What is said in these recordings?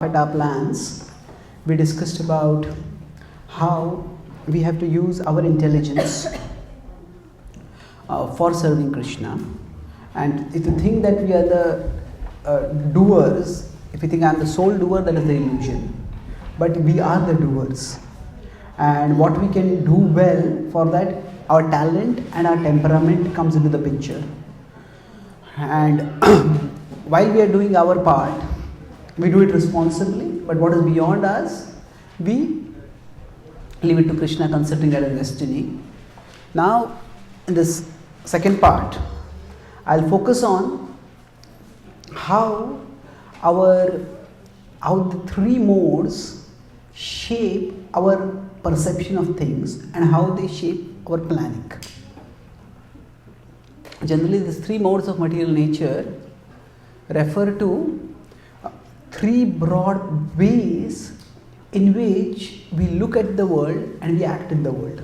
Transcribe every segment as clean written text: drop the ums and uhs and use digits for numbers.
At our plans, we discussed about how we have to use our intelligence for serving Krishna. And if you think that we are the doers, if you think I am the sole doer, that is the illusion. But we are the doers. And what we can do well, for that our talent and our temperament comes into the picture. And while we are doing our part, we do it responsibly, but what is beyond us, we leave it to Krishna, considering that as destiny. Now, in this second part, I'll focus on how the three modes shape our perception of things and how they shape our planning. Generally, these three modes of material nature refer to three broad ways in which we look at the world and we act in the world.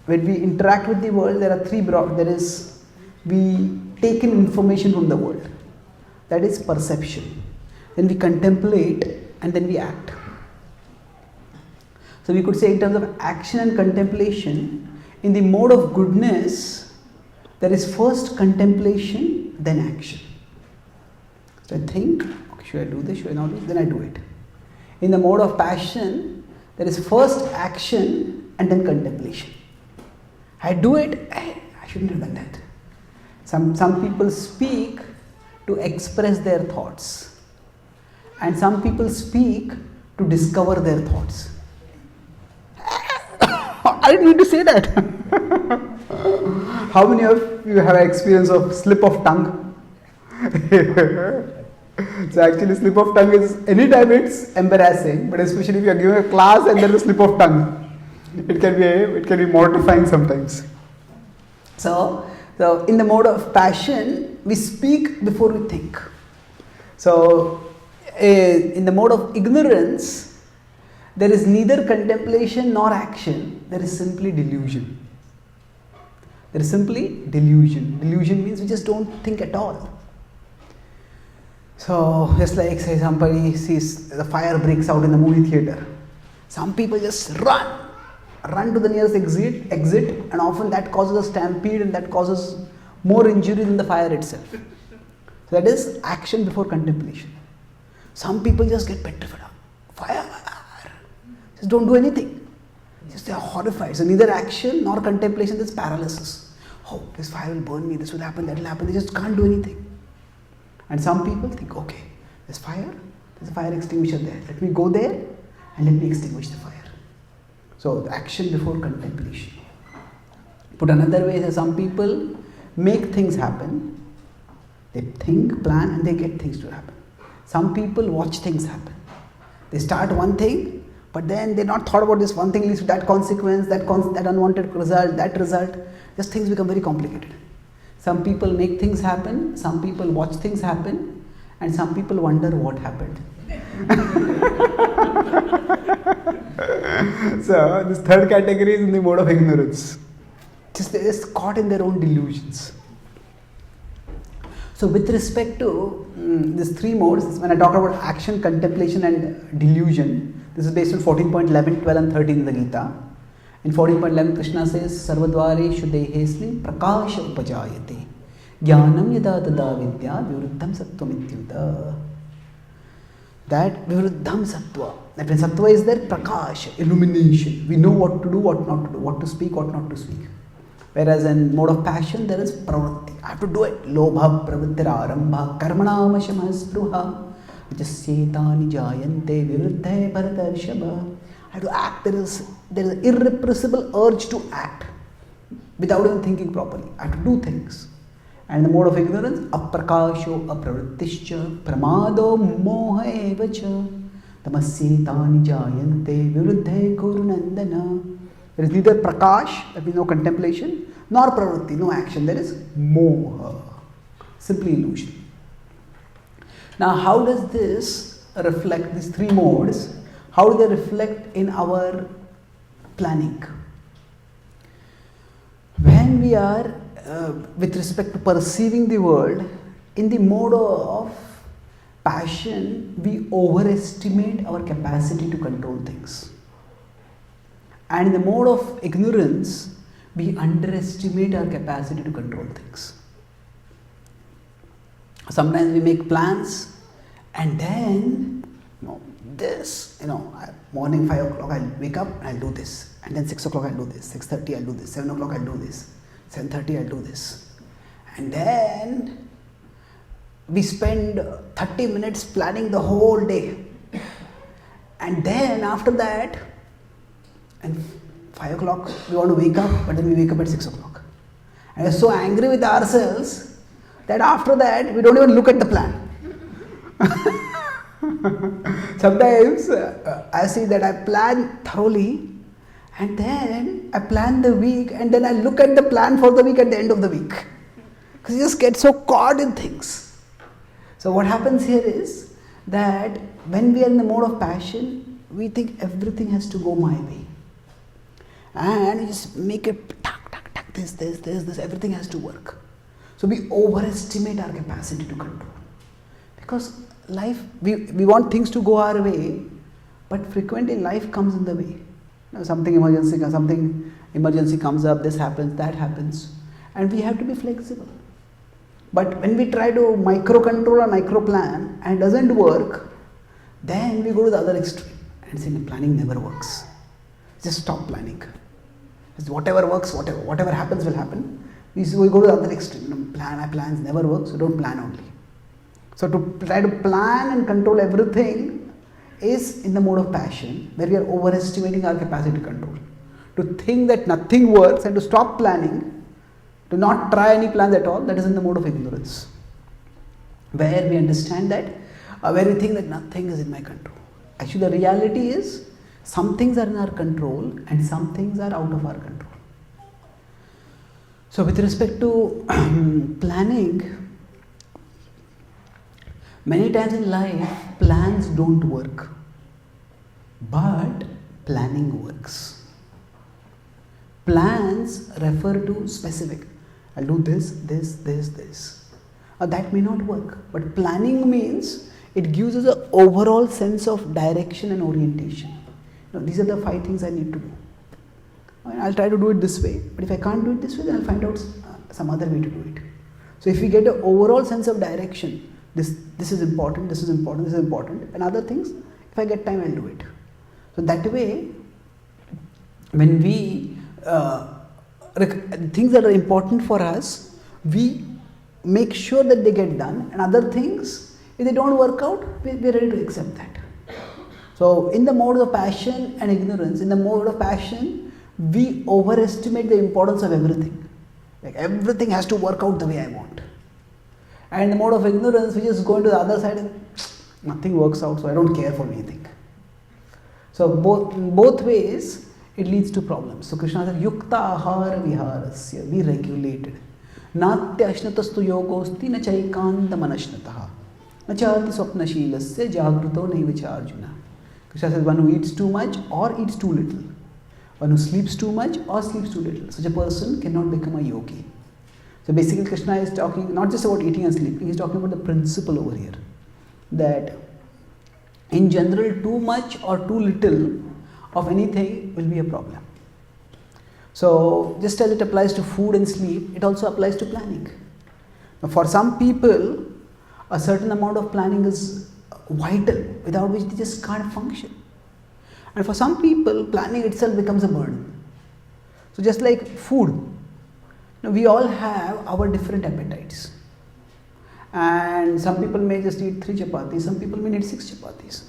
When we interact with the world, there are three broad. We take in information from the world. That is perception. Then we contemplate and then we act. So we could say, in terms of action and contemplation, in the mode of goodness, there is first contemplation, then action. So I think, should I do this, should I not do this? Then I do it. In the mode of passion, there is first action and then contemplation. I do it, I shouldn't have done that. Some people speak to express their thoughts, and some people speak to discover their thoughts. I didn't mean to say that. How many of you have experience of slip of tongue? So actually, slip of tongue is, anytime it's embarrassing, but especially if you are giving a class and there is a slip of tongue, it can be mortifying sometimes. So in the mode of passion, we speak before we think. So in the mode of ignorance, there is neither contemplation nor action. There is simply delusion. There is simply delusion. Delusion means we just don't think at all. So, just like, say, somebody sees the fire breaks out in the movie theater. Some people just run to the nearest exit, and often that causes a stampede and that causes more injury than the fire itself. So that is action before contemplation. Some people just get petrified. Fire! Just don't do anything. Just they are horrified. So neither action nor contemplation, there's paralysis. Oh, this fire will burn me, this will happen, that will happen. They just can't do anything. And some people think, okay, there's a fire extinguisher there. Let me go there and let me extinguish the fire. So, the action before contemplation. Put another way, some people make things happen. They think, plan, and they get things to happen. Some people watch things happen. They start one thing, but then they're not thought about this one thing leads to that consequence, that unwanted result, that result. Just things become very complicated. Some people make things happen, some people watch things happen, and some people wonder what happened. So, this third category is in the mode of ignorance. They're just caught in their own delusions. So, with respect to these three modes, when I talk about action, contemplation, and delusion, this is based on 14.11, 12, and 13 in the Gita. In 14.11, Krishna says, Sarvadvareshu dehesmin prakasha upajayate jnanam yada tada vidya viruddham sattvam ityuta. That viruddham sattva, that when sattva is there, prakasha, illumination. We know what to do, what not to do, what to speak, what not to speak. Whereas in mode of passion, there is pravritti. I have to do it. Lobha pravrittira arambha karmanam spruha jasyetani jayante viruddhe bharatarshaba. I have to act. There is an irrepressible urge to act without even thinking properly. I have to do things. And in the mode of ignorance, aprakasho apravrittischa pramado moha evacha tamasyetani jayante viruddhe kurunandana. There is neither prakash, that means no contemplation, nor pravritti, no action. There is moha, simply illusion. Now, how does this reflect, these three modes? How do they reflect in our planning? When we are, with respect to perceiving the world, in the mode of passion, we overestimate our capacity to control things. And in the mode of ignorance, we underestimate our capacity to control things. Sometimes we make plans and then, morning 5 o'clock I'll wake up and I'll do this. And then 6 o'clock I'll do this, 6:30 I'll do this, 7 o'clock I'll do this, 7:30 I'll do this. And then we spend 30 minutes planning the whole day. And then after that, and 5 o'clock we want to wake up, but then we wake up at 6 o'clock. And we're so angry with ourselves that after that we don't even look at the plan. Sometimes I see that I plan thoroughly and then I plan the week and then I look at the plan for the week at the end of the week. Because you just get so caught in things. So what happens here is that when we are in the mode of passion, we think everything has to go my way. And you just make it this, everything has to work. So we overestimate our capacity to control. Because life, we want things to go our way, but frequently life comes in the way. Something emergency comes up, this happens, that happens, and we have to be flexible. But when we try to micro control or micro plan and it doesn't work, then we go to the other extreme and say planning never works. Just stop planning. Whatever works, whatever happens will happen. We go to the other extreme. Plans never work, so don't plan only. So to try to plan and control everything is in the mode of passion, where we are overestimating our capacity to control. To think that nothing works and to stop planning, to not try any plans at all, that is in the mode of ignorance. Where we understand that, where we think that nothing is in my control. Actually the reality is, some things are in our control and some things are out of our control. So with respect to planning, many times in life, plans don't work, but planning works. Plans refer to specific. I'll do this. That may not work, but planning means it gives us an overall sense of direction and orientation. These are the 5 things I need to do. I'll try to do it this way, but if I can't do it this way, then I'll find out some other way to do it. So if we get an overall sense of direction, this is important, this is important, this is important, and other things, if I get time, I'll do it. So that way, when we things that are important for us, we make sure that they get done, and other things, if they don't work out, we're ready to accept that. So in the mode of passion and ignorance, in the mode of passion, we overestimate the importance of everything. Like everything has to work out the way I want. And in the mode of ignorance, we just go into the other side and nothing works out, so I don't care for anything. So both ways, it leads to problems. So Krishna said, Yukta ahara viharasya, be regulated. Natya ashnatastu yogosti na chaikanta manashnataha. Na chati swapnashilasya jagruto naivacha arjuna. Krishna says, one who eats too much or eats too little. One who sleeps too much or sleeps too little. Such a person cannot become a yogi. So basically Krishna is talking not just about eating and sleeping, he is talking about the principle over here. That in general, too much or too little of anything will be a problem. So just as it applies to food and sleep, it also applies to planning. Now for some people, a certain amount of planning is vital, without which they just can't function. And for some people, planning itself becomes a burden. So just like food, we all have our different appetites. And some people may just eat 3 chapatis, some people may eat 6 chapatis.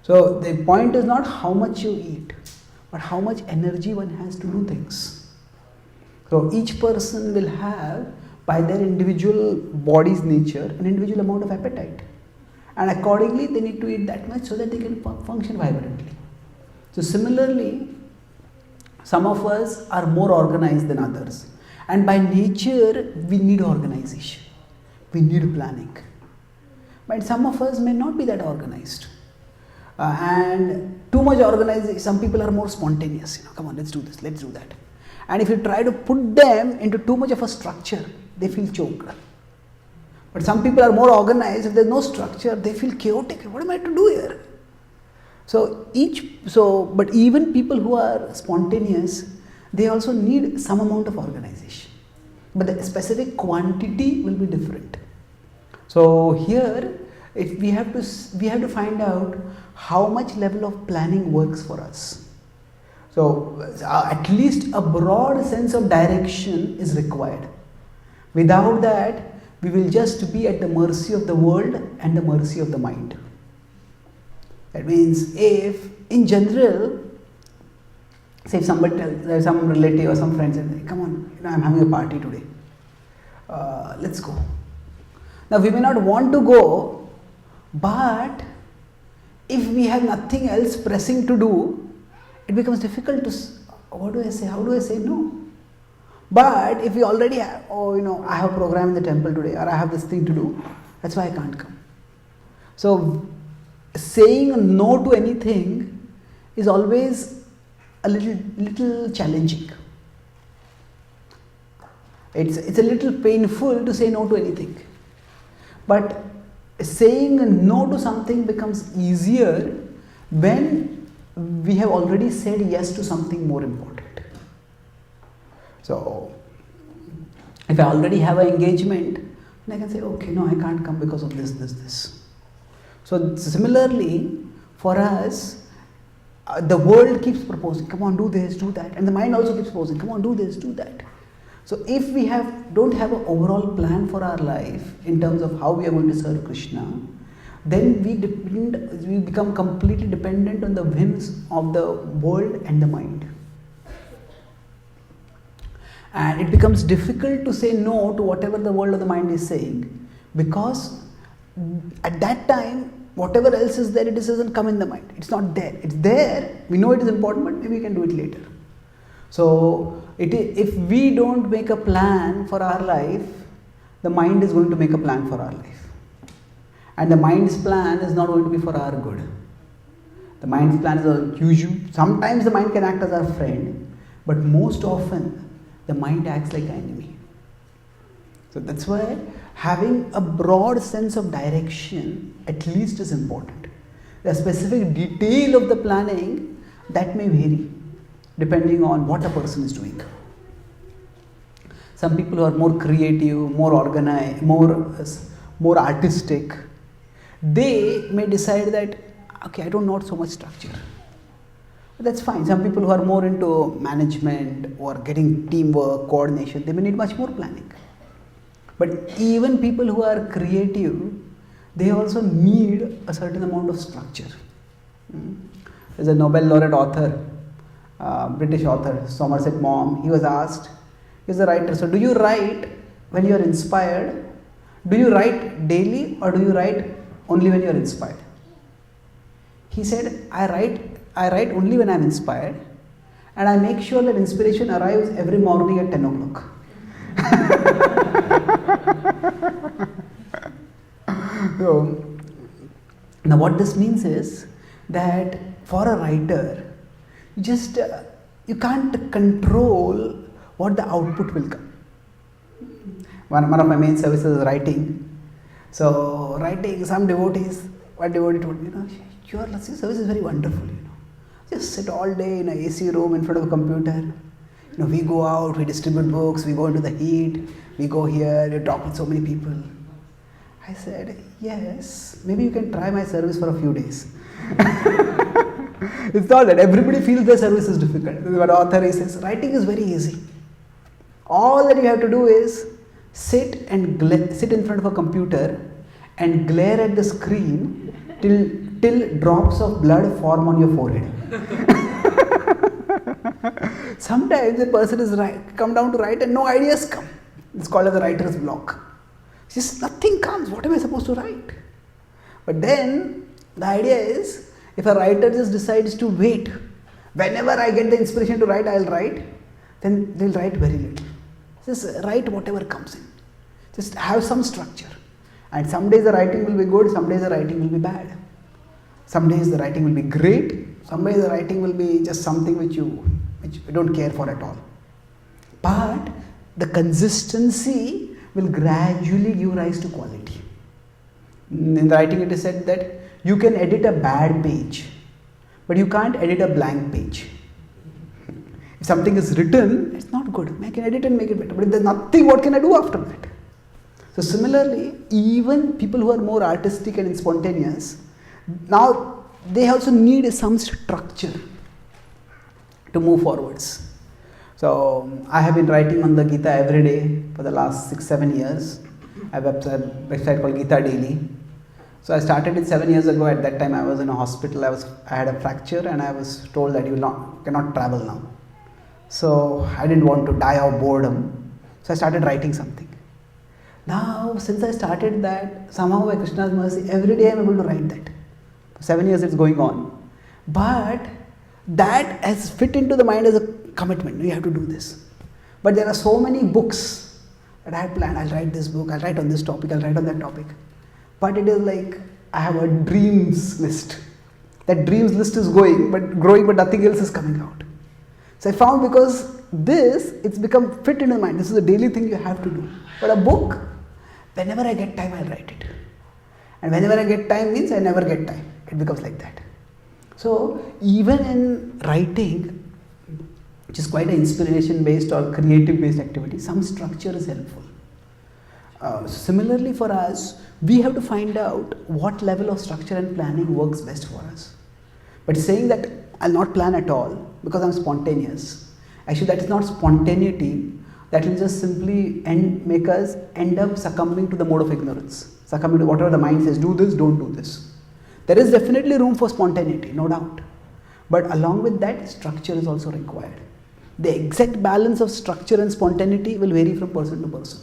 So the point is not how much you eat, but how much energy one has to do things. So each person will have, by their individual body's nature, an individual amount of appetite. And accordingly, they need to eat that much so that they can function vibrantly. So similarly, some of us are more organized than others. And by nature, we need organization. We need planning. But some of us may not be that organized. And too much organization, some people are more spontaneous. Come on, let's do this, let's do that. And if you try to put them into too much of a structure, they feel choked. But some people are more organized. If there's no structure, they feel chaotic. What am I to do here? But even people who are spontaneous, they also need some amount of organization. But the specific quantity will be different. So here, if we have to find out how much level of planning works for us. So at least a broad sense of direction is required. Without that, we will just be at the mercy of the world and the mercy of the mind. That means if, in general, say if somebody there's some relative or some friend says, come on, I'm having a party today. Let's go. Now we may not want to go, but if we have nothing else pressing to do, it becomes difficult to, what do I say? How do I say no? But if we already have, I have a program in the temple today, or I have this thing to do, that's why I can't come. So saying no to anything is always a little challenging. It's a little painful to say no to anything. But saying no to something becomes easier when we have already said yes to something more important. So, if I already have an engagement, then I can say, okay, no, I can't come because of this. So, similarly, for us, the world keeps proposing, come on, do this, do that. And the mind also keeps proposing, come on, do this, do that. So, if we don't have an overall plan for our life in terms of how we are going to serve Krishna, then we become completely dependent on the whims of the world and the mind. And it becomes difficult to say no to whatever the world or the mind is saying, because at that time, whatever else is there, it doesn't come in the mind. It's not there. It's there. We know it is important, but maybe we can do it later. So, if we don't make a plan for our life, the mind is going to make a plan for our life. And the mind's plan is not going to be for our good. The mind's plan is usual. Sometimes the mind can act as our friend, but most often the mind acts like an enemy. So that's why having a broad sense of direction at least is important. The specific detail of the planning, that may vary depending on what a person is doing. Some people who are more creative, more organized, more artistic, they may decide that, okay, I don't want so much structure. But that's fine. Some people who are more into management or getting teamwork, coordination, they may need much more planning. But even people who are creative, they also need a certain amount of structure. There's a Nobel laureate author, British author, Somerset Maugham. He was asked, he's a writer, so do you write when you are inspired? Do you write daily or do you write only when you are inspired? He said, I write only when I am inspired, and I make sure that inspiration arrives every morning at 10 o'clock. So, now what this means is that for a writer, you can't control what the output will come. One of my main services is writing. So writing, some devotees, one devotee told me, your service is very wonderful, Just sit all day in an AC room in front of a computer. We go out, we distribute books, we go into the heat, we go here, we talk with so many people. I said, yes, maybe you can try my service for a few days. It's not that everybody feels their service is difficult. One author says, writing is very easy. All that you have to do is sit in front of a computer and glare at the screen till drops of blood form on your forehead. Sometimes a person is come down to write and no ideas come. It's called as a writer's block. Just nothing comes. What am I supposed to write? But then the idea is, if a writer just decides to wait, whenever I get the inspiration to write, I'll write, then they'll write very little. Just write whatever comes in. Just have some structure. And some days the writing will be good, some days the writing will be bad. Some days the writing will be great, some days the writing will be just something which you don't care for at all. But the consistency will gradually give rise to quality. In the writing it is said that you can edit a bad page, but you can't edit a blank page. If something is written, it's not good. I can edit and make it better, but if there's nothing, what can I do after that? So similarly, even people who are more artistic and spontaneous, now they also need some structure to move forwards. So I have been writing on the Gita every day for the last 6-7 years. I have a website called Gita Daily. So I started it 7 years ago. At that time I was in a hospital. I had a fracture and I was told that you cannot travel now. So I didn't want to die of boredom. So I started writing something. Now since I started that, somehow by Krishna's mercy, every day I am able to write that. For 7 years it's going on. But that has fit into the mind as a commitment. You have to do this. But there are so many books that I had planned. I'll write this book, I'll write on this topic, I'll write on that topic. But it is like I have a dreams list. That dreams list is growing, but nothing else is coming out. So I found because it's become fit in the mind. This is a daily thing you have to do. But a book, whenever I get time, I'll write it. And whenever I get time means I never get time. It becomes like that. So even in writing, which is quite an inspiration based or creative based activity, some structure is helpful. Similarly for us, we have to find out what level of structure and planning works best for us. But saying that I'll not plan at all because I'm spontaneous, actually that is not spontaneity, that will just simply make us end up succumbing to the mode of ignorance, succumbing to whatever the mind says, do this, don't do this. There is definitely room for spontaneity, no doubt. But along with that, structure is also required. The exact balance of structure and spontaneity will vary from person to person.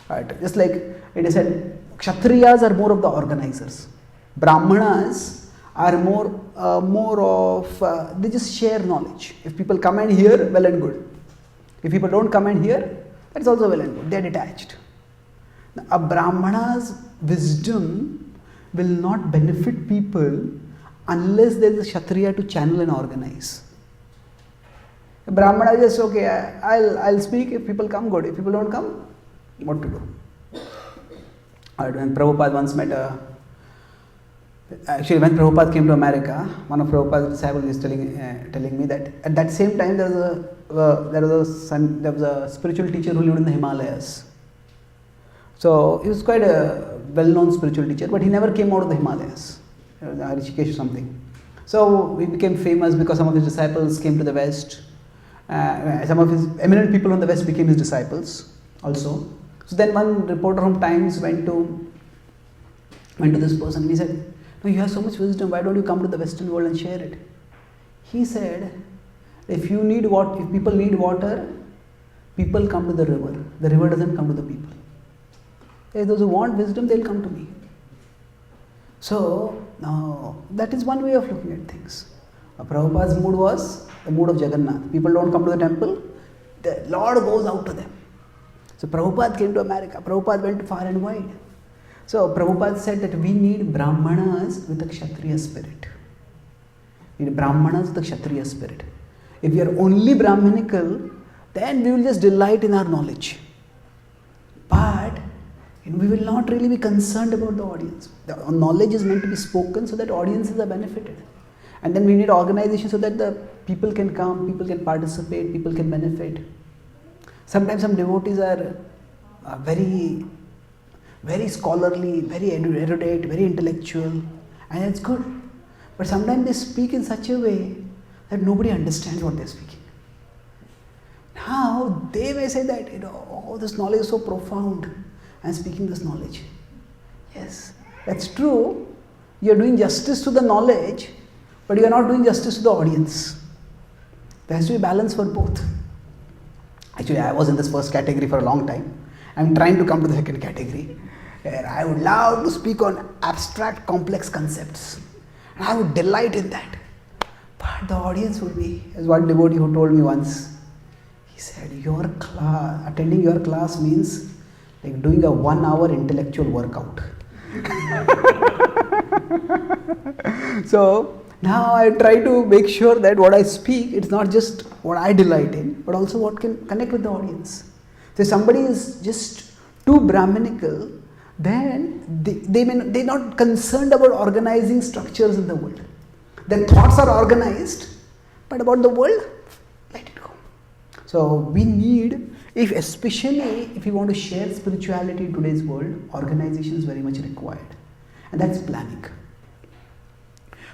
Right. Just like it is said, Kshatriyas are more of the organizers. Brahmanas are more of, they just share knowledge. If people come and hear, well and good. If people don't come and hear, that's also well and good. They are detached. Now, a Brahmana's wisdom will not benefit people unless there is a Kshatriya to channel and organize. A Brahmana is just okay, I'll speak, if people come, good. If people don't come, what to do? When Prabhupada once met actually when Prabhupada came to America, one of Prabhupada's disciples is telling me that at that same time there was a spiritual teacher who lived in the Himalayas. So he was quite a well-known spiritual teacher, but he never came out of the Himalayas, Rishikesh or something. So he became famous because some of his disciples came to the West. Some of his eminent people from the West became his disciples also. So then one reporter from Times went to this person and he said, "No, you have so much wisdom, why don't you come to the Western world and share it?" He said, if people need water, people come to the river doesn't come to the people. If those who want wisdom, they'll come to me. So, now that is one way of looking at things. Prabhupada's mood was the mood of Jagannath. People don't come to the temple, the Lord goes out to them. So Prabhupada came to America, Prabhupada went far and wide. So Prabhupada said that we need Brahmanas with a Kshatriya spirit. We need Brahmanas with a Kshatriya spirit. If we are only Brahmanical, then we will just delight in our knowledge. But we will not really be concerned about the audience. The knowledge is meant to be spoken so that audiences are benefited. And then we need organization so that the people can come, people can participate, people can benefit. Sometimes some devotees are very, very scholarly, very erudite, very intellectual, and it's good. But sometimes they speak in such a way that nobody understands what they're speaking. Now they may say that, oh, this knowledge is so profound. I'm speaking this knowledge. Yes, that's true. You're doing justice to the knowledge, but you are not doing justice to the audience. There has to be balance for both. Actually, I was in this first category for a long time. I'm trying to come to the second category, where I would love to speak on abstract, complex concepts. And I would delight in that. But the audience would be, as one devotee who told me once, he said, attending your class means like doing a 1 hour intellectual workout. So now I try to make sure that what I speak, it's not just what I delight in, but also what can connect with the audience. So if somebody is just too Brahmanical, then they're not concerned about organizing structures in the world. Their thoughts are organized, but about the world, let it go. So we need, especially if we want to share spirituality in today's world, organization is very much required, and that's planning.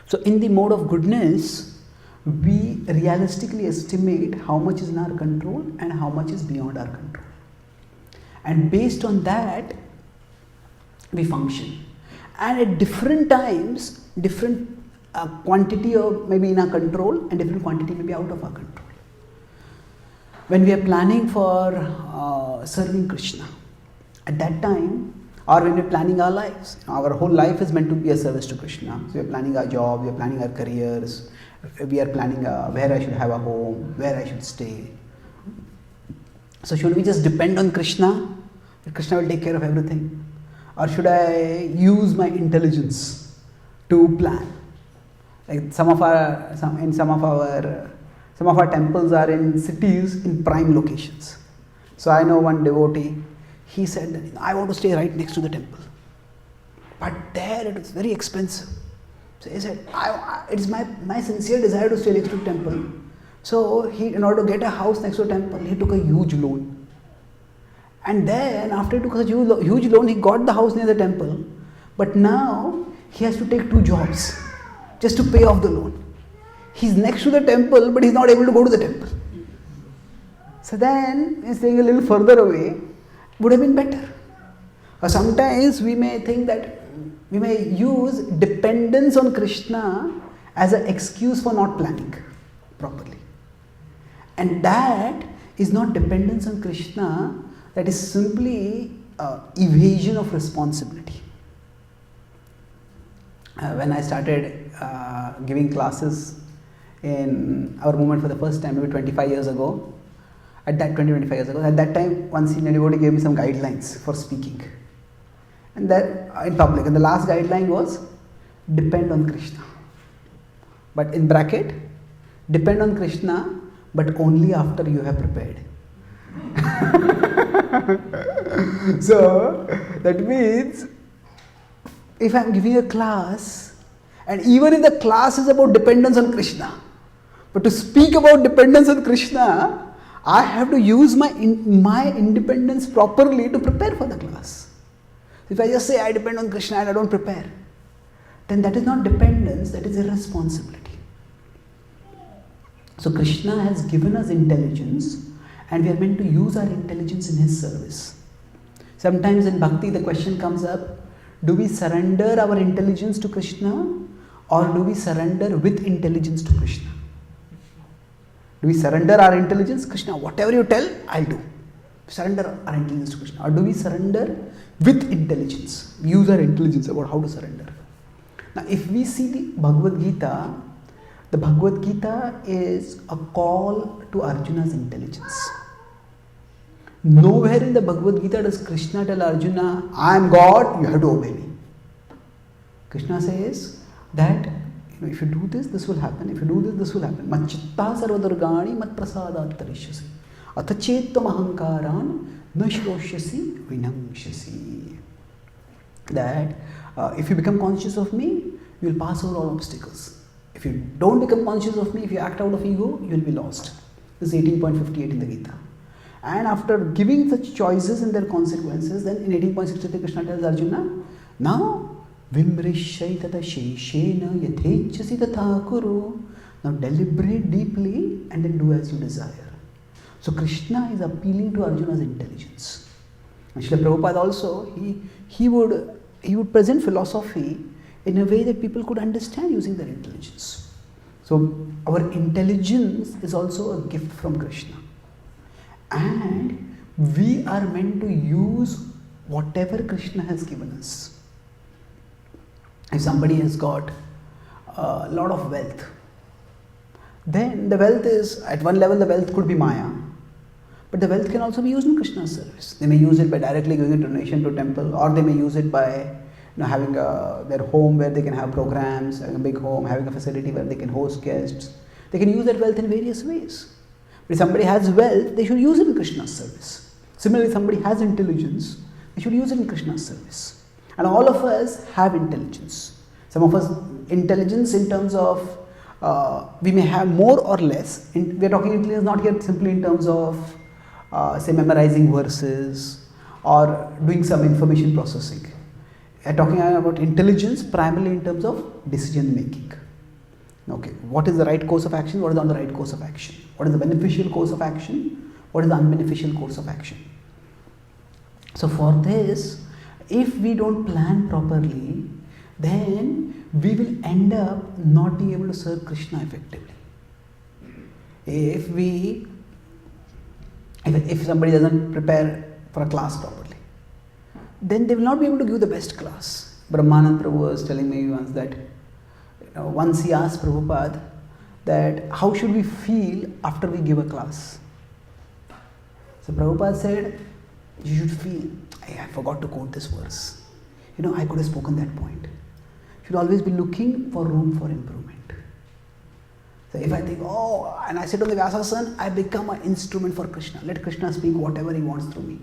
So in the mode of goodness, we realistically estimate how much is in our control and how much is beyond our control. And based on that, we function. And at different times, different quantity of maybe in our control and different quantity may be out of our control. When we are planning for serving Krishna, at that time, or when we're planning our lives, our whole life is meant to be a service to Krishna. So we're planning our job, we're planning our careers, we are planning where I should have a home, where I should stay. So should we just depend on Krishna? That Krishna will take care of everything? Or should I use my intelligence to plan? Like some of our temples are in cities in prime locations. So I know one devotee, he said, I want to stay right next to the temple. But there it is very expensive. So he said, it is my sincere desire to stay next to the temple. So he, in order to get a house next to the temple, he took a huge loan. And then after he took a huge loan, he got the house near the temple. But now he has to take 2 jobs just to pay off the loan. He's next to the temple, but he's not able to go to the temple. So then he's staying a little further away, would have been better. Or sometimes we may think that we may use dependence on Krishna as an excuse for not planning properly. And that is not dependence on Krishna, that is simply evasion of responsibility. When I started giving classes in our movement for the first time, maybe 25 years ago, at that time, one senior devotee gave me some guidelines for speaking, and that in public. And the last guideline was depend on Krishna, but in bracket, depend on Krishna, but only after you have prepared. So that means if I am giving a class, and even if the class is about dependence on Krishna, but to speak about dependence on Krishna, I have to use my independence properly to prepare for the class. If I just say I depend on Krishna and I don't prepare, then that is not dependence, that is irresponsibility. So Krishna has given us intelligence, and we are meant to use our intelligence in His service. Sometimes in bhakti the question comes up, do we surrender our intelligence to Krishna, or do we surrender with intelligence to Krishna? Do we surrender our intelligence? Krishna, whatever you tell, I'll do. Surrender our intelligence to Krishna. Or do we surrender with intelligence? Use our intelligence about how to surrender. Now, if we see the Bhagavad Gita is a call to Arjuna's intelligence. Nowhere in the Bhagavad Gita does Krishna tell Arjuna, I am God, you have to obey me. Krishna says that if you do this, this will happen. If you do this, this will happen. Mat chitta sarvadurgani mat prasadat tarishyasi. Atachettam ahankaran na shrosyasi vinamsyasi. That if you become conscious of me, you will pass over all obstacles. If you don't become conscious of me, if you act out of ego, you will be lost. This is 18.58 in the Gita. And after giving such choices and their consequences, then in 18.63 Krishna tells Arjuna, now Vimrishai tata sheshena yathechasi tatha kuru. Now deliberate deeply and then do as you desire. So Krishna is appealing to Arjuna's intelligence. And Srila Prabhupada also, he would present philosophy in a way that people could understand using their intelligence. So our intelligence is also a gift from Krishna. And we are meant to use whatever Krishna has given us. If somebody has got a lot of wealth, then the wealth is, at one level the wealth could be Maya, but the wealth can also be used in Krishna's service. They may use it by directly giving a donation to a temple, or they may use it by having their home where they can have programs, having a big home, having a facility where they can host guests. They can use that wealth in various ways. But if somebody has wealth, they should use it in Krishna's service. Similarly, if somebody has intelligence, they should use it in Krishna's service. And all of us have intelligence. Some of us intelligence in terms of we may have more or less. We are talking intelligence not here simply in terms of say memorizing verses or doing some information processing. We are talking about intelligence primarily in terms of decision making. Okay, what is the right course of action? What is the not the right course of action? What is the beneficial course of action? What is the unbeneficial course of action? So for this, if we don't plan properly, then we will end up not being able to serve Krishna effectively. If somebody doesn't prepare for a class properly, then they will not be able to give the best class. Brahmanand Prabhu was telling me once that once he asked Prabhupada that how should we feel after we give a class. So Prabhupada said, you should feel, I forgot to quote this verse. I could have spoken that point. You should always be looking for room for improvement. So if I think, and I sit on the Vyasasana, I become an instrument for Krishna. Let Krishna speak whatever he wants through me.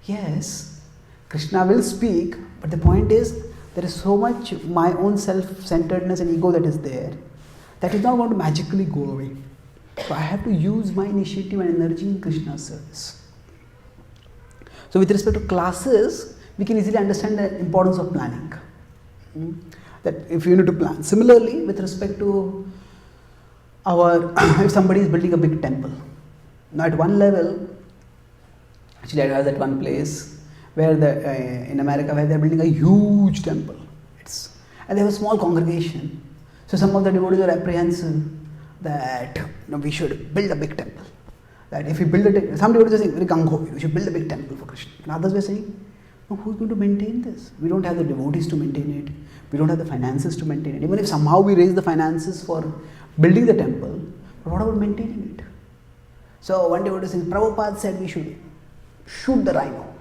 Yes, Krishna will speak, but the point is, there is so much my own self-centeredness and ego that is there, that is not going to magically go away. So I have to use my initiative and energy in Krishna's service. So with respect to classes, we can easily understand the importance of planning. That if you need to plan. Similarly, with respect to if somebody is building a big temple. Now at one level, actually I was at one place where in America where they are building a huge temple. And they have a small congregation. So some of the devotees are apprehensive that we should build a big temple. That if we build some devotees are saying very gung ho, we should build a big temple for Krishna. And others were saying, no, who's going to maintain this? We don't have the devotees to maintain it. We don't have the finances to maintain it. Even if somehow we raise the finances for building the temple, but what about maintaining it? So one devotee says, Prabhupada said we should shoot the rhino.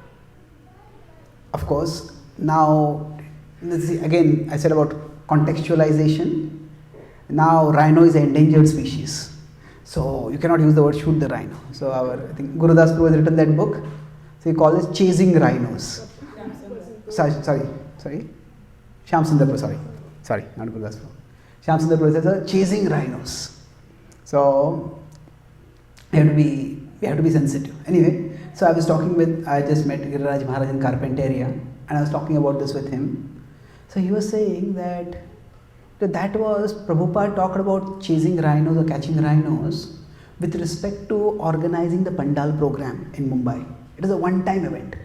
Of course, now, again, I said about contextualization. Now, rhino is an endangered species. So, you cannot use the word shoot the rhino. So, I think Gurudas Prabhu has written that book. So, he calls it chasing rhinos. Sorry. Shyam Sundar Prabhu, sorry, not Gurudas Prabhu. Shyam Sundar Prabhu says chasing rhinos. So, we have to be sensitive. Anyway, so I just met Giriraj Maharaj in Carpentaria, and I was talking about this with him. So he was saying that was Prabhupada talked about chasing rhinos or catching rhinos with respect to organizing the Pandal program in Mumbai. It is a one-time event.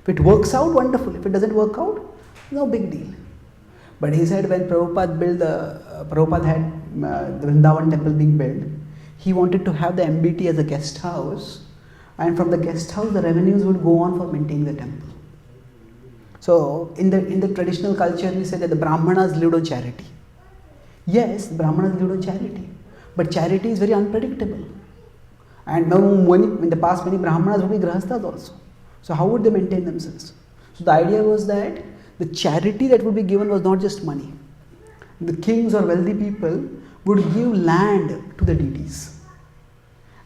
If it works out, wonderful. If it doesn't work out, no big deal. But he said when Prabhupada had the Vrindavan temple being built, he wanted to have the MBT as a guest house, and from the guest house the revenues would go on for maintaining the temple. So in the traditional culture we say that the Brahmanas lived on charity. Yes, the Brahmanas lived on charity, but charity is very unpredictable. And in the past many Brahmanas would be Grahasthas also. So how would they maintain themselves? So the idea was that the charity that would be given was not just money. The kings or wealthy people would give land to the deities.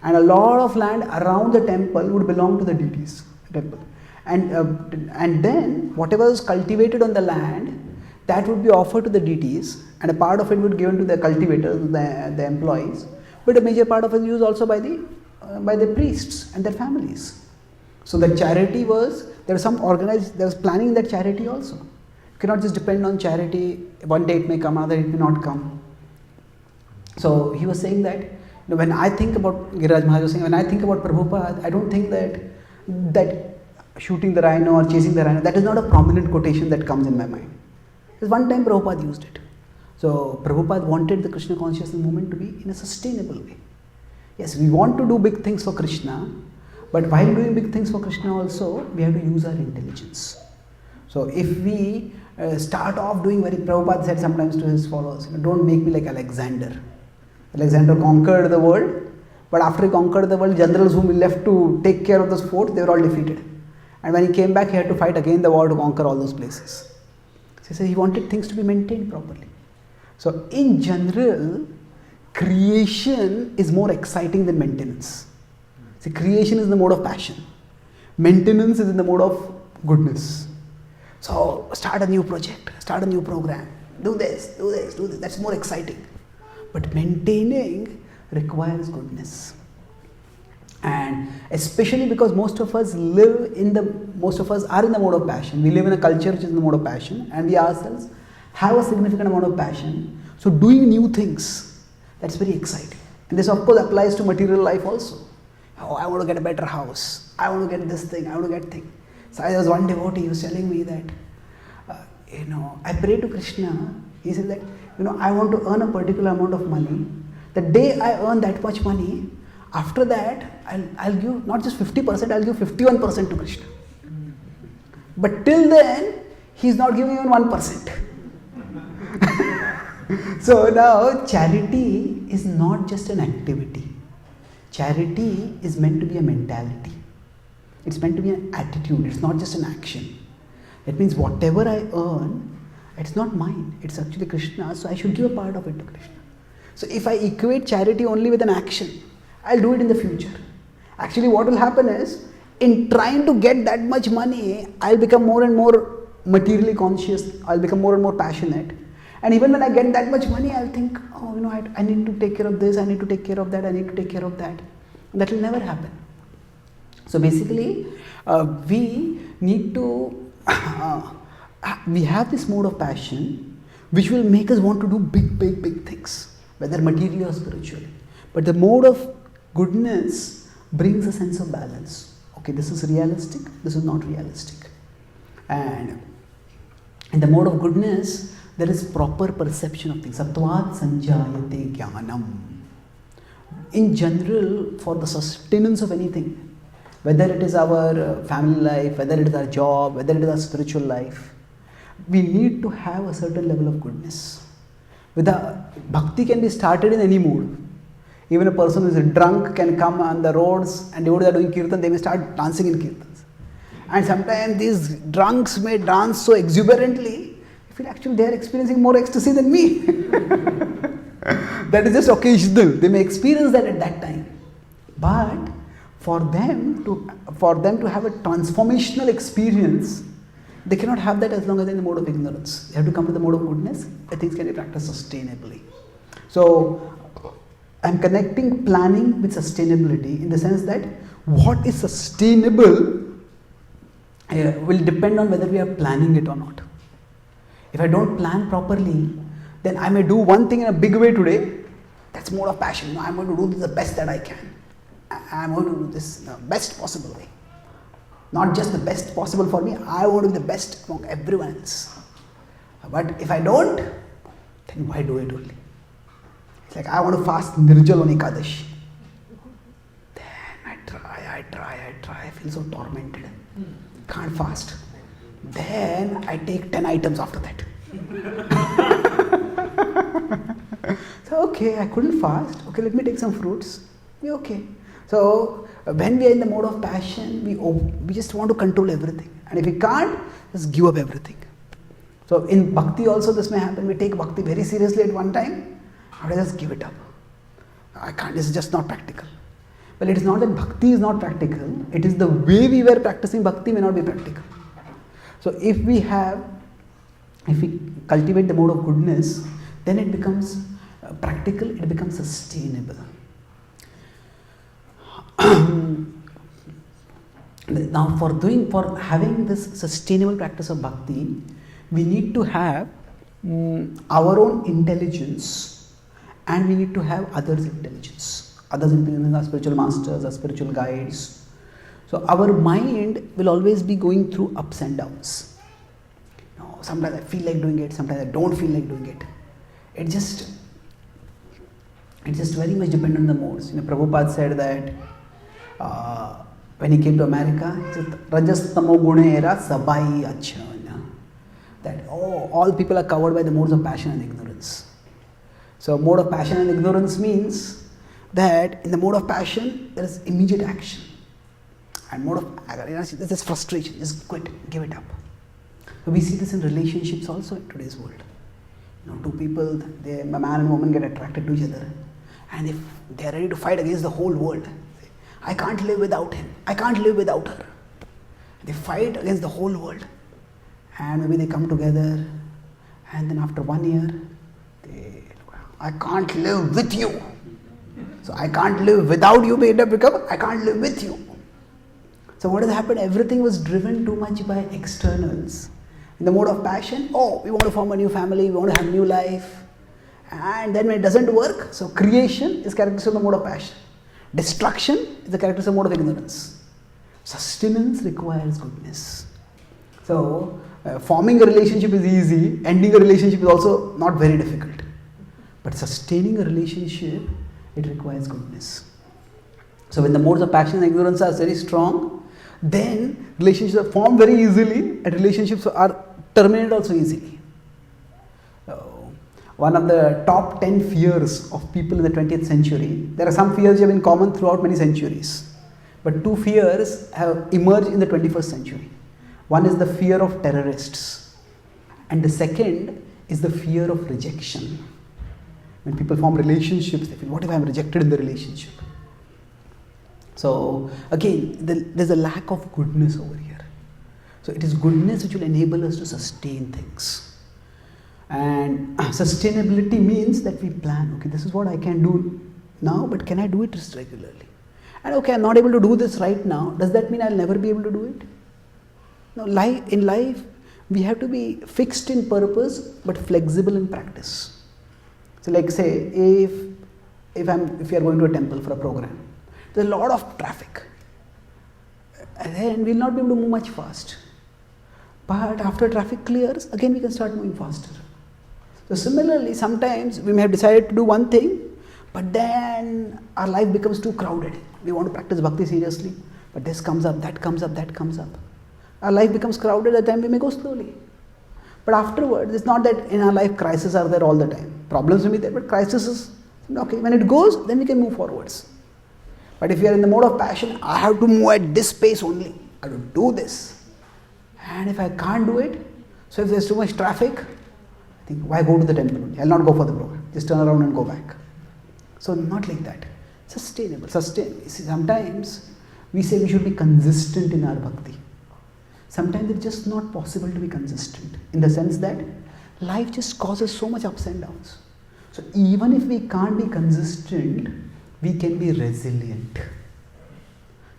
And a lot of land around the temple would belong to the deities. And then whatever was cultivated on the land, that would be offered to the deities, and a part of it would be given to the cultivators, the employees. But a major part of it was used also by the priests and their families. So the charity was, there was planning in that charity also. You cannot just depend on charity, one day it may come, another it may not come. So he was saying that, when I think about, Giriraj Maharaj was saying, when I think about Prabhupada, I don't think that shooting the rhino or chasing the rhino, that is not a prominent quotation that comes in my mind. Because one time Prabhupada used it. So Prabhupada wanted the Krishna consciousness movement to be in a sustainable way. Yes, we want to do big things for Krishna, but while doing big things for Krishna also, we have to use our intelligence. So if we start off doing Prabhupada said sometimes to his followers, don't make me like Alexander. Alexander conquered the world, but after he conquered the world, generals whom he left to take care of those forts, they were all defeated. And when he came back, he had to fight again the war to conquer all those places. So he said he wanted things to be maintained properly. So in general, creation is more exciting than maintenance. See, creation is in the mode of passion. Maintenance is in the mode of goodness. So start a new project, start a new program, do this, do this, do this. That's more exciting. But maintaining requires goodness. And especially because most of us are in the mode of passion. We live in a culture which is in the mode of passion, and we ourselves have a significant amount of passion. So doing new things, that's very exciting. And this of course applies to material life also. Oh, I want to get a better house. I want to get this thing. I want to get thing. So there was one devotee who was telling me that, I pray to Krishna. He said that, I want to earn a particular amount of money. The day I earn that much money, after that, I'll give not just 50%, I'll give 51% to Krishna. But till then, he's not giving even 1%. So now, charity is not just an activity. Charity is meant to be a mentality. It's meant to be an attitude. It's not just an action. That means whatever I earn, it's not mine. It's actually Krishna's. So I should give a part of it to Krishna. So if I equate charity only with an action, I'll do it in the future. Actually, what will happen is, in trying to get that much money, I'll become more and more materially conscious. I'll become more and more passionate. And even when I get that much money, I'll think, I need to take care of this, I need to take care of that, I need to take care of that. That will never happen. So basically, we need to, we have this mode of passion which will make us want to do big things, whether materially or spiritually. But the mode of goodness brings a sense of balance. Okay, this is realistic, this is not realistic. And in the mode of goodness, there is proper perception of things. Sattvat sanjayate jnanam. In general, for the sustenance of anything, whether it is our family life, whether it is our job, whether it is our spiritual life, we need to have a certain level of goodness. Bhakti can be started in any mood. Even a person who is drunk can come on the roads, and devotees are doing kirtan, they may start dancing in kirtans. And sometimes these drunks may dance so exuberantly, I feel actually they are experiencing more ecstasy than me. That is just occasional. They may experience that at that time. But for them to have a transformational experience, they cannot have that as long as they are in the mode of ignorance. They have to come to the mode of goodness, and things can be practiced sustainably. So I'm connecting planning with sustainability in the sense that what is sustainable will depend on whether we are planning it or not. If I don't plan properly, then I may do one thing in a big way today. That's mode of passion. No, I'm going to do this the best that I can. I'm going to do this the best possible way. Not just the best possible for me, I want to be the best among everyone else. But if I don't, then why do it only? It's like I want to fast Nirjal on Ekadashi. Then I try, I feel so tormented. Can't fast. Then I take 10 items after that. So okay, I couldn't fast. Okay, let me take some fruits. Okay. So when we are in the mode of passion, we just want to control everything. And if we can't, just give up everything. So in bhakti also this may happen. We take bhakti very seriously at one time, and just give it up. I can't, this is just not practical. Well, it is not that bhakti is not practical. It is the way we were practicing bhakti may not be practical. So if we cultivate the mode of goodness, then it becomes practical, it becomes sustainable. Now for having this sustainable practice of bhakti, we need to have our own intelligence, and we need to have others' intelligence. Others' intelligence are spiritual masters, are spiritual guides. So our mind will always be going through ups and downs. Sometimes I feel like doing it, sometimes I don't feel like doing it. It just very much depends on the modes. Prabhupada said that when he came to America, he said, Rajas tamo gunera sabai achana. That all people are covered by the modes of passion and ignorance. So mode of passion and ignorance means that in the mode of passion, there is immediate action. And mode of this is frustration, just quit, give it up. So we see this in relationships also in today's world. Two people, a man and woman get attracted to each other, and if they are ready to fight against the whole world, I can't live without him, I can't live without her. They fight against the whole world, and maybe they come together, and then after 1 year, I can't live with you. So I can't live without you, I can't live with you. So what has happened? Everything was driven too much by externals. In the mode of passion, we want to form a new family, we want to have a new life. And then when it doesn't work, so creation is characteristic of the mode of passion. Destruction is the characteristic of the mode of ignorance. Sustenance requires goodness. So forming a relationship is easy, ending a relationship is also not very difficult. But sustaining a relationship, it requires goodness. So when the modes of passion and ignorance are very strong, then relationships are formed very easily and relationships are terminated also easily. One of the top 10 fears of people in the 20th century, there are some fears which have been common throughout many centuries, but 2 fears have emerged in the 21st century. One is the fear of terrorists, and the second is the fear of rejection. When people form relationships, they feel, what if I am rejected in the relationship? So again, there's a lack of goodness over here. So it is goodness which will enable us to sustain things. And sustainability means that we plan, okay, this is what I can do now, but can I do it regularly? And okay, I'm not able to do this right now. Does that mean I'll never be able to do it? No, in life, we have to be fixed in purpose, but flexible in practice. So like say, if you are going to a temple for a program, there's a lot of traffic, and then we'll not be able to move much fast. But after traffic clears, again we can start moving faster. So similarly, sometimes we may have decided to do one thing, but then our life becomes too crowded. We want to practice bhakti seriously, but this comes up, that comes up, that comes up. Our life becomes crowded, at the time we may go slowly. But afterwards, it's not that in our life crises are there all the time. Problems may be there, but crisis is, okay, when it goes, then we can move forwards. But if you are in the mode of passion, I have to move at this pace only. I have to do this. And if I can't do it, so if there's too much traffic, I think, why go to the temple only? I'll not go for the program. Just turn around and go back. So not like that. Sustainable. Sometimes we say we should be consistent in our bhakti. Sometimes it's just not possible to be consistent, in the sense that life just causes so much ups and downs. So even if we can't be consistent, we can be resilient.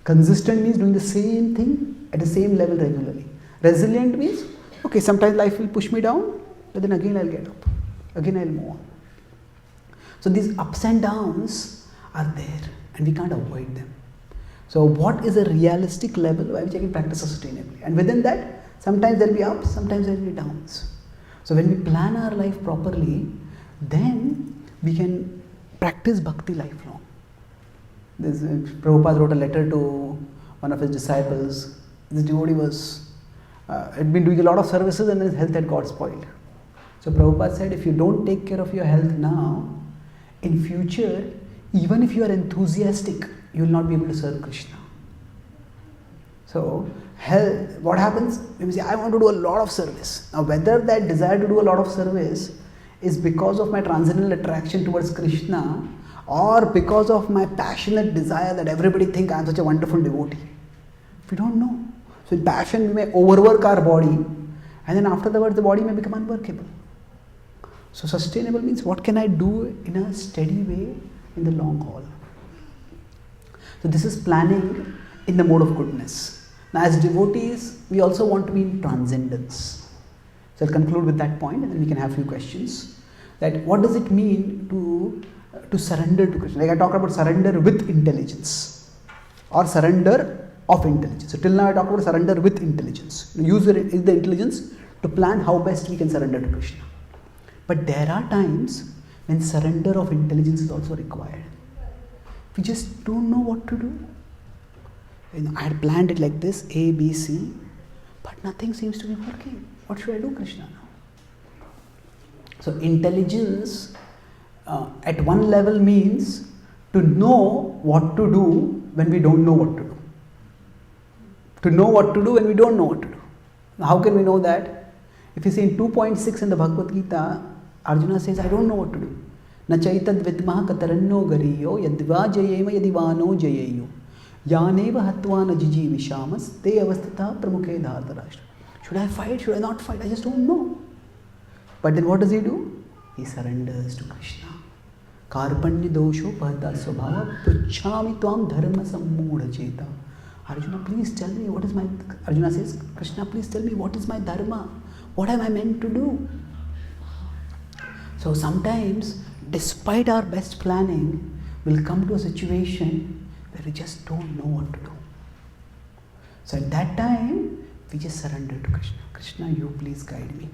Consistent means doing the same thing at the same level regularly. Resilient means, okay, sometimes life will push me down, but then again I'll get up. Again I'll move on. So these ups and downs are there and we can't avoid them. So what is a realistic level by which I can practice sustainably? And within that, sometimes there will be ups, sometimes there will be downs. So when we plan our life properly, then we can practice bhakti lifelong. Prabhupada wrote a letter to one of his disciples. This devotee had been doing a lot of services and his health had got spoiled. So Prabhupada said, if you don't take care of your health now, in future, even if you are enthusiastic, you will not be able to serve Krishna. So, what happens? We say, I want to do a lot of service. Now, whether that desire to do a lot of service is because of my transcendental attraction towards Krishna or because of my passionate desire that everybody think I am such a wonderful devotee, we don't know. So, in passion, we may overwork our body and then afterwards the body may become unworkable. So, sustainable means what can I do in a steady way in the long haul. So this is planning in the mode of goodness. Now as devotees, we also want to be in transcendence. So I'll conclude with that point and then we can have a few questions. That what does it mean to surrender to Krishna? Like I talked about surrender with intelligence or surrender of intelligence. So till now I talked about surrender with intelligence. Use the intelligence to plan how best we can surrender to Krishna. But there are times when surrender of intelligence is also required. We just don't know what to do. I had planned it like this, A, B, C, but nothing seems to be working. What should I do, Krishna, now? So intelligence at one level means to know what to do when we don't know what to do. To know what to do when we don't know what to do. Now, how can we know that? If you see in 2.6 in the Bhagavad Gita, Arjuna says, I don't know what to do. Na chaitad vidmaha kataranno gariyo yadva jayema yadivano jayeyo yaneva hatva na jiji vishamas te avastata pramukhe dhartarashtra. Should I fight? Should I not fight? I just don't know. But then what does he do? He surrenders to Krishna. Karpanya dosho pahata svabhava puchhami tvam dharma sammudha cheta. Arjuna, please tell me what is my... Arjuna says, Krishna, please tell me what is my dharma? What am I meant to do? So sometimes, despite our best planning, we'll come to a situation where we just don't know what to do. So at that time, we just surrender to Krishna. Krishna, you please guide me.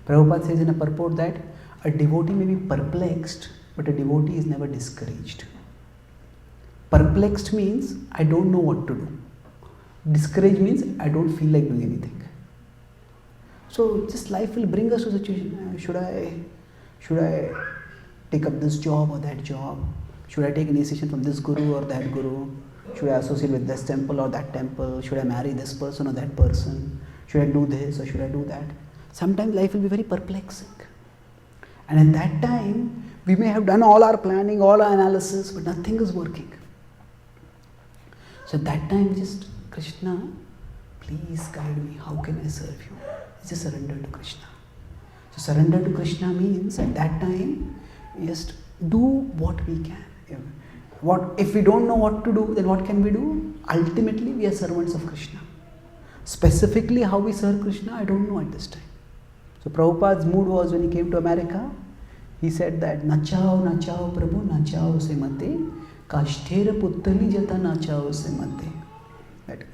Prabhupada says in a purport that a devotee may be perplexed, but a devotee is never discouraged. Perplexed means I don't know what to do. Discouraged means I don't feel like doing anything. So just life will bring us to a situation. Should I take up this job or that job? Should I take initiation from this guru or that guru? Should I associate with this temple or that temple? Should I marry this person or that person? Should I do this or should I do that? Sometimes life will be very perplexing. And at that time, we may have done all our planning, all our analysis, but nothing is working. So at that time, just, Krishna, please guide me. How can I serve you? Just surrender to Krishna. So surrender to Krishna means at that time, just do what we can. If we don't know what to do, then what can we do? Ultimately, we are servants of Krishna. Specifically, how we serve Krishna, I don't know at this time. So Prabhupada's mood was when he came to America, he said that Nachao, Nachao Prabhu, Nachao se mate, Kashtera Puttali Jata Nachao se mate. That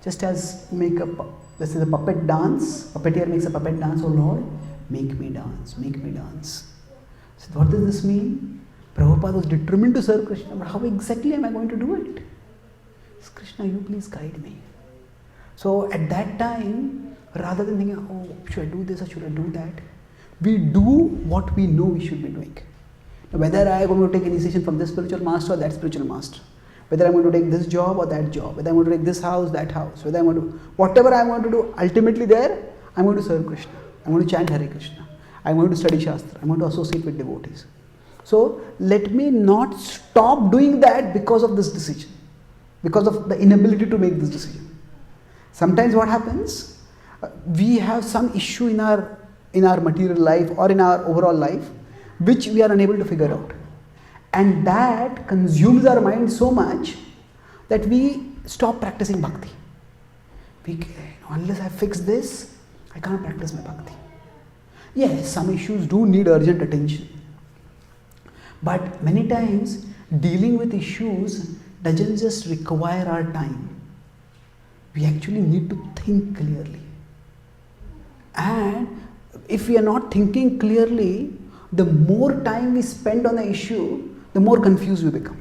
just as this is a puppet dance, puppeteer makes a puppet dance, oh Lord, make me dance, make me dance. So what does this mean? Prabhupada was determined to serve Krishna, but how exactly am I going to do it? Says, Krishna, you please guide me. So at that time, rather than thinking, oh, should I do this or should I do that? We do what we know we should be doing. Now, whether I am going to take initiation from this spiritual master or that spiritual master, whether I am going to take this job or that job, whether I am going to take this house, that house, whether I am going to, whatever I am going to do, ultimately there, I am going to serve Krishna. I am going to chant Hare Krishna. I am going to study Shastra. I am going to associate with devotees. So let me not stop doing that because of this decision, because of the inability to make this decision. Sometimes what happens, we have some issue in our material life or in our overall life, which we are unable to figure out. And that consumes our mind so much that we stop practicing bhakti. Unless I fix this, I can't practice my bhakti. Yes, some issues do need urgent attention. But many times, dealing with issues doesn't just require our time. We actually need to think clearly. And if we are not thinking clearly, the more time we spend on the issue, the more confused we become.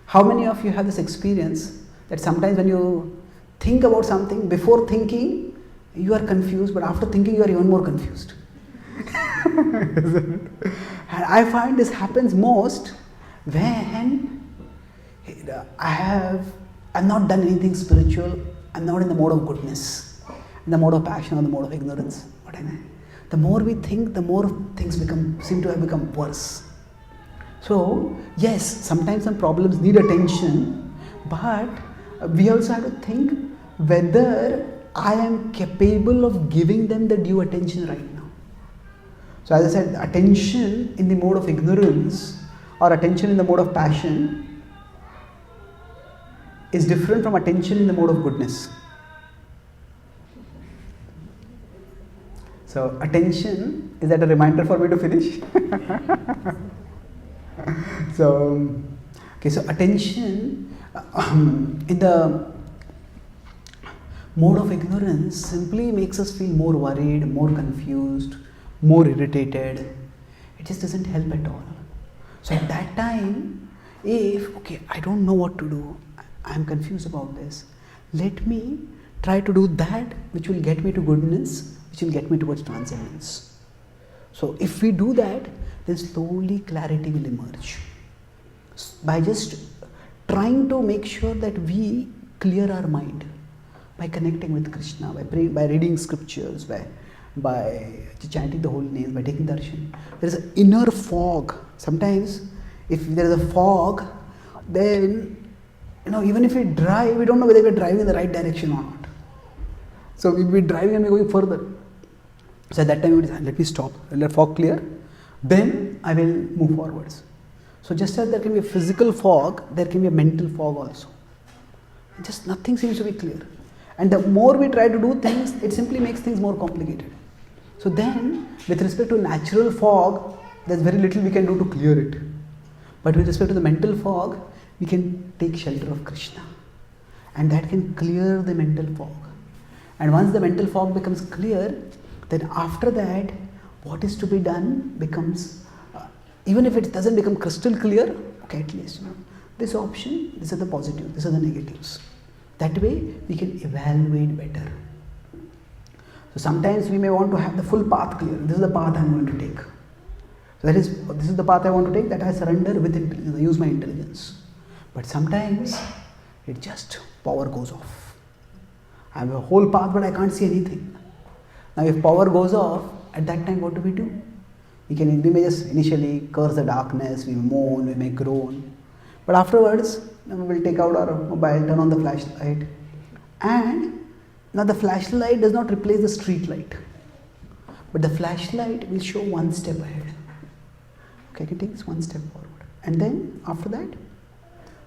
How many of you have this experience that sometimes when you think about something, before thinking, you are confused, but after thinking, you are even more confused? And I find this happens most when I've not done anything spiritual, I'm not in the mode of goodness, in the mode of passion or the mode of ignorance. The more we think, the more things seem to have become worse. So, yes, sometimes some problems need attention, but we also have to think whether I am capable of giving them the due attention right now. So as I said, attention in the mode of ignorance or attention in the mode of passion is different from attention in the mode of goodness. So attention, is that a reminder for me to finish? So attention in the mode of ignorance simply makes us feel more worried, more confused, more irritated. It just doesn't help at all. So at that time, I don't know what to do, I'm confused about this, let me try to do that which will get me to goodness, which will get me towards transcendence. So if we do that, then slowly clarity will emerge. By just trying to make sure that we clear our mind, by connecting with Krishna, by praying, by reading scriptures, by chanting the holy names, by taking darshan. There is an inner fog. Sometimes, if there is a fog, then even if we drive, we don't know whether we are driving in the right direction or not. So we'll be driving and we're going further. So at that time we decide, let me stop, let fog clear, then I will move forwards. So just as there can be a physical fog, there can be a mental fog also. Just nothing seems to be clear. And the more we try to do things, it simply makes things more complicated. So then, with respect to natural fog, there's very little we can do to clear it. But with respect to the mental fog, we can take shelter of Krishna. And that can clear the mental fog. And once the mental fog becomes clear, then after that, what is to be done becomes, even if it doesn't become crystal clear, okay, at least, this option, these are the positives, these are the negatives. That way, we can evaluate better. So sometimes we may want to have the full path clear. This is the path I am going to take. So this is the path I want to take, that I surrender with intelligence, I use my intelligence. But sometimes, it just, power goes off. I have a whole path but I can't see anything. Now if power goes off, at that time what do? We may just initially curse the darkness, we moan, we may groan. But afterwards, we will take out our mobile, turn on the flashlight. And now the flashlight does not replace the street light. But the flashlight will show one step ahead. Okay, I can take this one step forward. And then after that,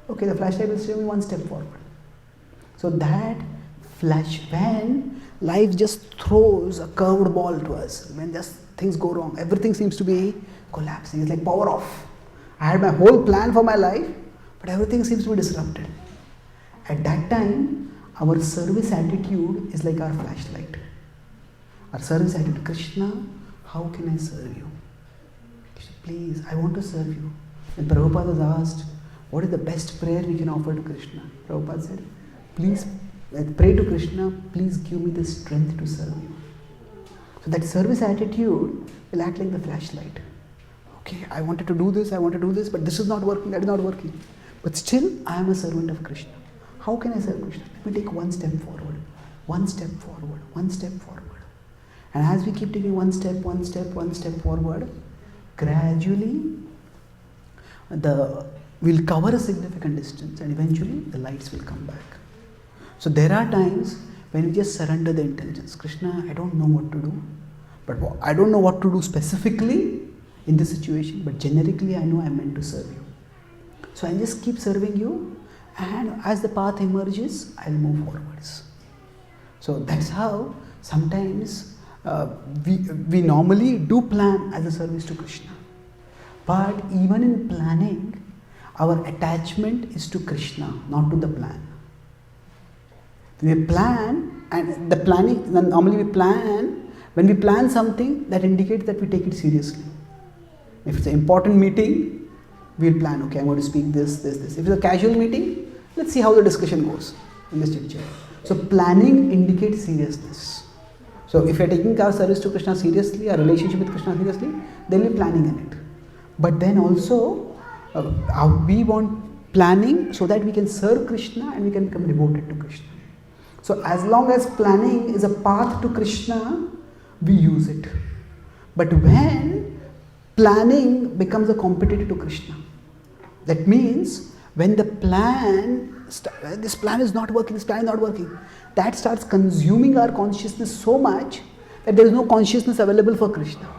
okay, the flashlight will show me one step forward. So that when life just throws a curved ball to us, when just things go wrong, everything seems to be collapsing. It's like power off. I had my whole plan for my life, but everything seems to be disrupted. At that time, our service attitude is like our flashlight. Our service attitude, Krishna, how can I serve you? Krishna, please, I want to serve you. When Prabhupada was asked, what is the best prayer we can offer to Krishna? Prabhupada said, please pray to Krishna, please give me the strength to serve you. So that service attitude will act like the flashlight. Okay, I wanted to do this, but this is not working, that is not working. But still, I am a servant of Krishna. How can I serve Krishna? Let me take one step forward, one step forward, one step forward. And as we keep taking one step forward, gradually, we'll cover a significant distance and eventually the lights will come back. So there are times when we just surrender the intelligence. Krishna, I don't know what to do. But I don't know what to do specifically in this situation, but generically I know I'm meant to serve you. So I'll just keep serving you, and as the path emerges, I'll move forwards. So that's how sometimes we normally do plan as a service to Krishna. But even in planning, our attachment is to Krishna, not to the plan. We plan, and the planning, normally we plan, when we plan something, that indicates that we take it seriously. If it's an important meeting, we'll plan, okay, I'm going to speak this. If it's a casual meeting, let's see how the discussion goes in this chit-chat. So planning indicates seriousness. So if we are taking our service to Krishna seriously, our relationship with Krishna seriously, then we're planning in it. But then also, we want planning so that we can serve Krishna and we can become devoted to Krishna. So as long as planning is a path to Krishna, we use it. But when planning becomes a competitor to Krishna, that means when the plan, this plan is not working, that starts consuming our consciousness so much that there is no consciousness available for Krishna.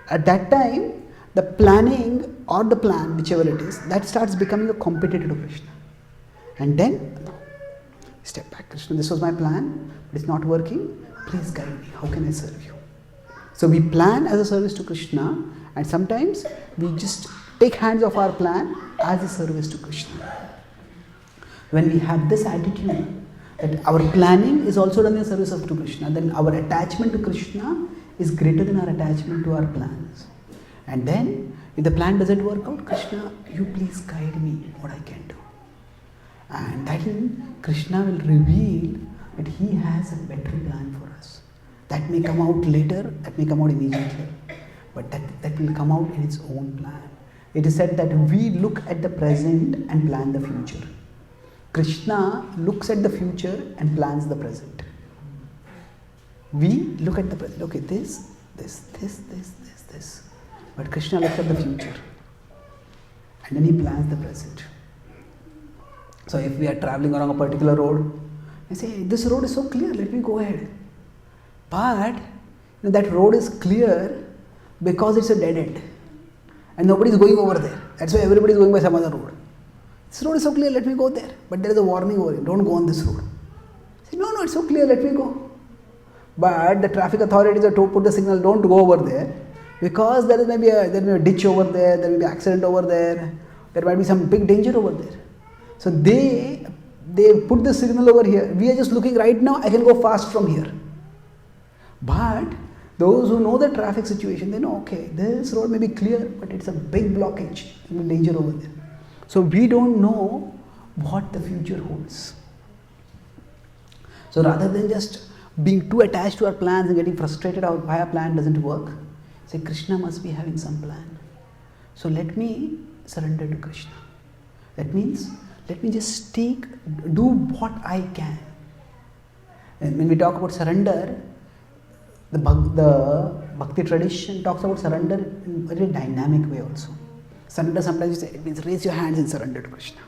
At that time, the planning or the plan, whichever it is, that starts becoming a competitor to Krishna. And then, step back, Krishna, this was my plan, but it's not working. Please guide me. How can I serve you? So we plan as a service to Krishna, and sometimes we just take hands off our plan as a service to Krishna. When we have this attitude that our planning is also done in service of to Krishna, then our attachment to Krishna is greater than our attachment to our plans. And then, if the plan doesn't work out, Krishna, you please guide me what I can do. And then Krishna will reveal that he has a better plan for us. That may come out later, that may come out immediately, but that will come out in its own plan. It is said that we look at the present and plan the future. Krishna looks at the future and plans the present. We look at the present, okay, this. But Krishna looks at the future and then he plans the present. So if we are traveling along a particular road I say, this road is so clear, let me go ahead. But that road is clear because it's a dead end. And nobody is going over there. That's why everybody is going by some other road. This road is so clear, let me go there. But there is a warning over it, don't go on this road. I say, no, it's so clear, let me go. But the traffic authorities have put the signal, don't go over there. Because there may be a ditch over there, there may be accident over there, there might be some big danger over there. So they put the signal over here. We are just looking right now, I can go fast from here. But those who know the traffic situation, they know, okay, this road may be clear, but it's a big blockage, there may be danger over there. So we don't know what the future holds. So rather than just being too attached to our plans and getting frustrated about why our plan doesn't work, say Krishna must be having some plan. So let me surrender to Krishna. That means let me just do what I can. And when we talk about surrender, the Bhakti tradition talks about surrender in a very dynamic way also. Surrender, sometimes you say, it means raise your hands and surrender to Krishna.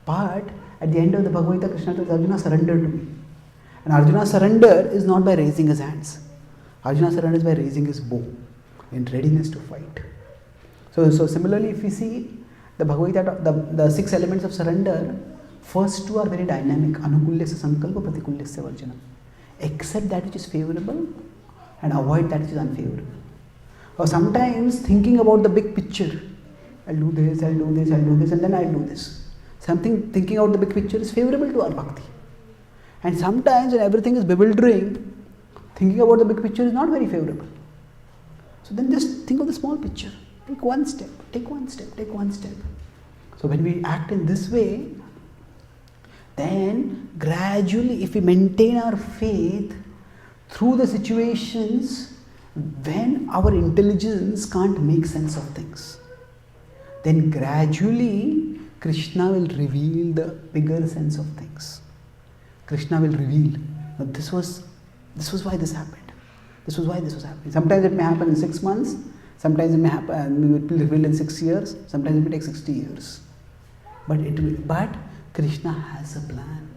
But at the end of the Bhagavad Gita, Krishna tells Arjuna, surrender to me. And Arjuna's surrender is not by raising his hands. Arjuna surrenders by raising his bow in readiness to fight. So similarly, if we see the Bhagavad Gita, the 6 elements of surrender, first 2 are very dynamic. Anukulyasya sankalpa pratikulyasya varjana. Accept that which is favorable and avoid that which is unfavorable. Or sometimes thinking about the big picture, I'll do this, I'll do this, I'll do this, and then I'll do this. Thinking about the big picture is favorable to our bhakti. And sometimes when everything is bewildering, thinking about the big picture is not very favorable. So then just think of the small picture. Take one step, take one step, take one step. So when we act in this way, then gradually if we maintain our faith through the situations when our intelligence can't make sense of things, then gradually Krishna will reveal the bigger sense of things. Krishna will reveal, no, this was why this happened. This was why this was happening. Sometimes it may happen in 6 months, sometimes it may happen, it will reveal in 6 years, sometimes it may take 60 years. But Krishna has a plan.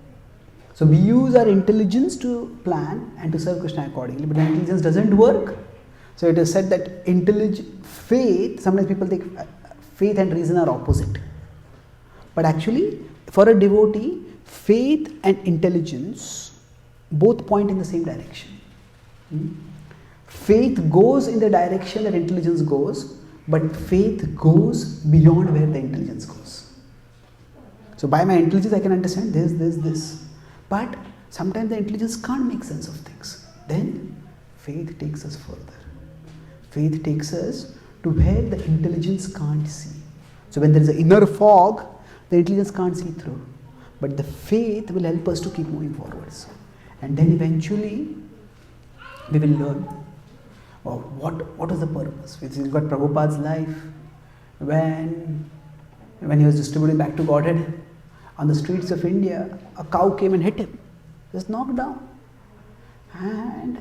So we use our intelligence to plan and to serve Krishna accordingly, but the intelligence doesn't work. So it is said that faith, sometimes people think faith and reason are opposite. But actually, for a devotee, faith and intelligence both point in the same direction. Faith goes in the direction that intelligence goes, but faith goes beyond where the intelligence goes. So by my intelligence I can understand this. But sometimes the intelligence can't make sense of things. Then faith takes us further. Faith takes us to where the intelligence can't see. So when there is an inner fog, the intelligence can't see through. But the faith will help us to keep moving forwards. And then eventually we will learn what is the purpose. We've got Prabhupada's life when he was distributing back to Godhead on the streets of India, a cow came and hit him, just knocked down. And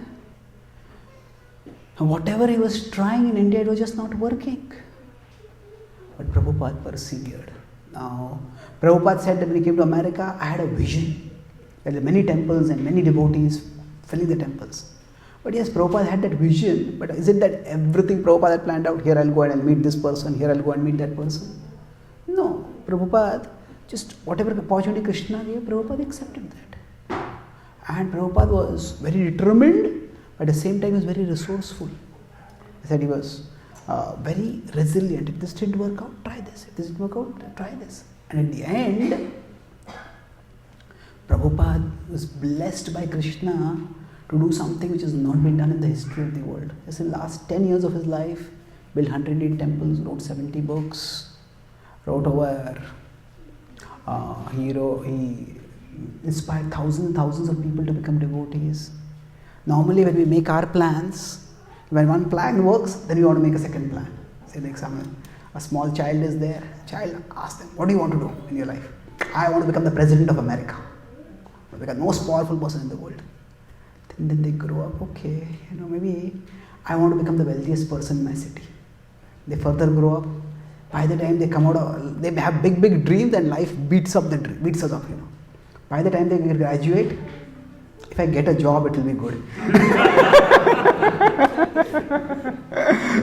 whatever he was trying in India, it was just not working. But Prabhupada persevered. Now, Prabhupada said that when he came to America, I had a vision. There are many temples and many devotees filling the temples. But yes, Prabhupada had that vision, but is it that everything Prabhupada had planned out, here I'll go and I'll meet this person, here I'll go and meet that person? No, Prabhupada, just whatever opportunity Krishna gave, Prabhupada accepted that. And Prabhupada was very determined, but at the same time he was very resourceful. He said he was very resilient. If this didn't work out, try this. If this didn't work out, try this. And at the end, Prabhupada was blessed by Krishna to do something which has not been done in the history of the world. Just in the last 10 years of his life, built 108 temples, wrote 70 books, wrote over, he inspired thousands and thousands of people to become devotees. Normally when we make our plans, when one plan works, then we want to make a second plan. Say like a small child is there, child asks them, what do you want to do in your life? I want to become the president of America. I want to become the most powerful person in the world. And then they grow up, okay, maybe I want to become the wealthiest person in my city. They further grow up. By the time they come out, they have big dreams and life beats us up, By the time they graduate, if I get a job, it will be good.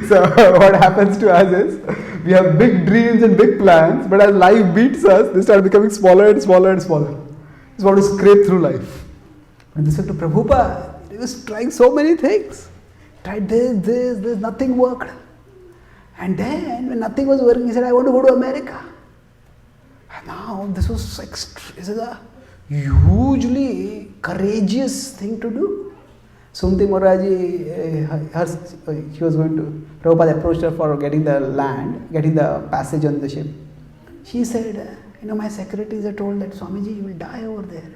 So what happens to us is, we have big dreams and big plans, but as life beats us, they start becoming smaller and smaller and smaller. Just want to scrape through life. When this went to Prabhupada, he was trying so many things. Tried this, nothing worked. And then when nothing was working, he said, I want to go to America. And now this is a hugely courageous thing to do. Sumti Moraji, she was going to, Prabhupada approached her for getting the land, getting the passage on the ship. She said, my secretaries are told that Swamiji, you will die over there.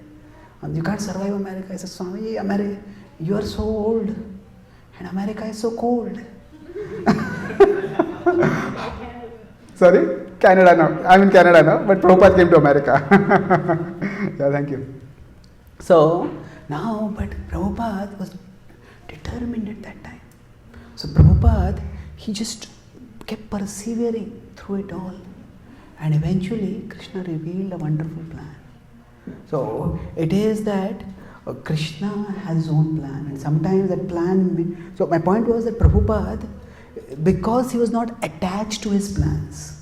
And you can't survive America. I said, Swamiji, you are so old and America is so cold. Sorry? Canada now. I'm in Canada now, but Prabhupada came to America. Yeah, thank you. So, now, but Prabhupada was determined at that time. So, Prabhupada, he just kept persevering through it all. And eventually, Krishna revealed a wonderful plan. So, it is that Krishna has his own plan. And sometimes that plan... So, my point was that Prabhupada, because he was not attached to his plans,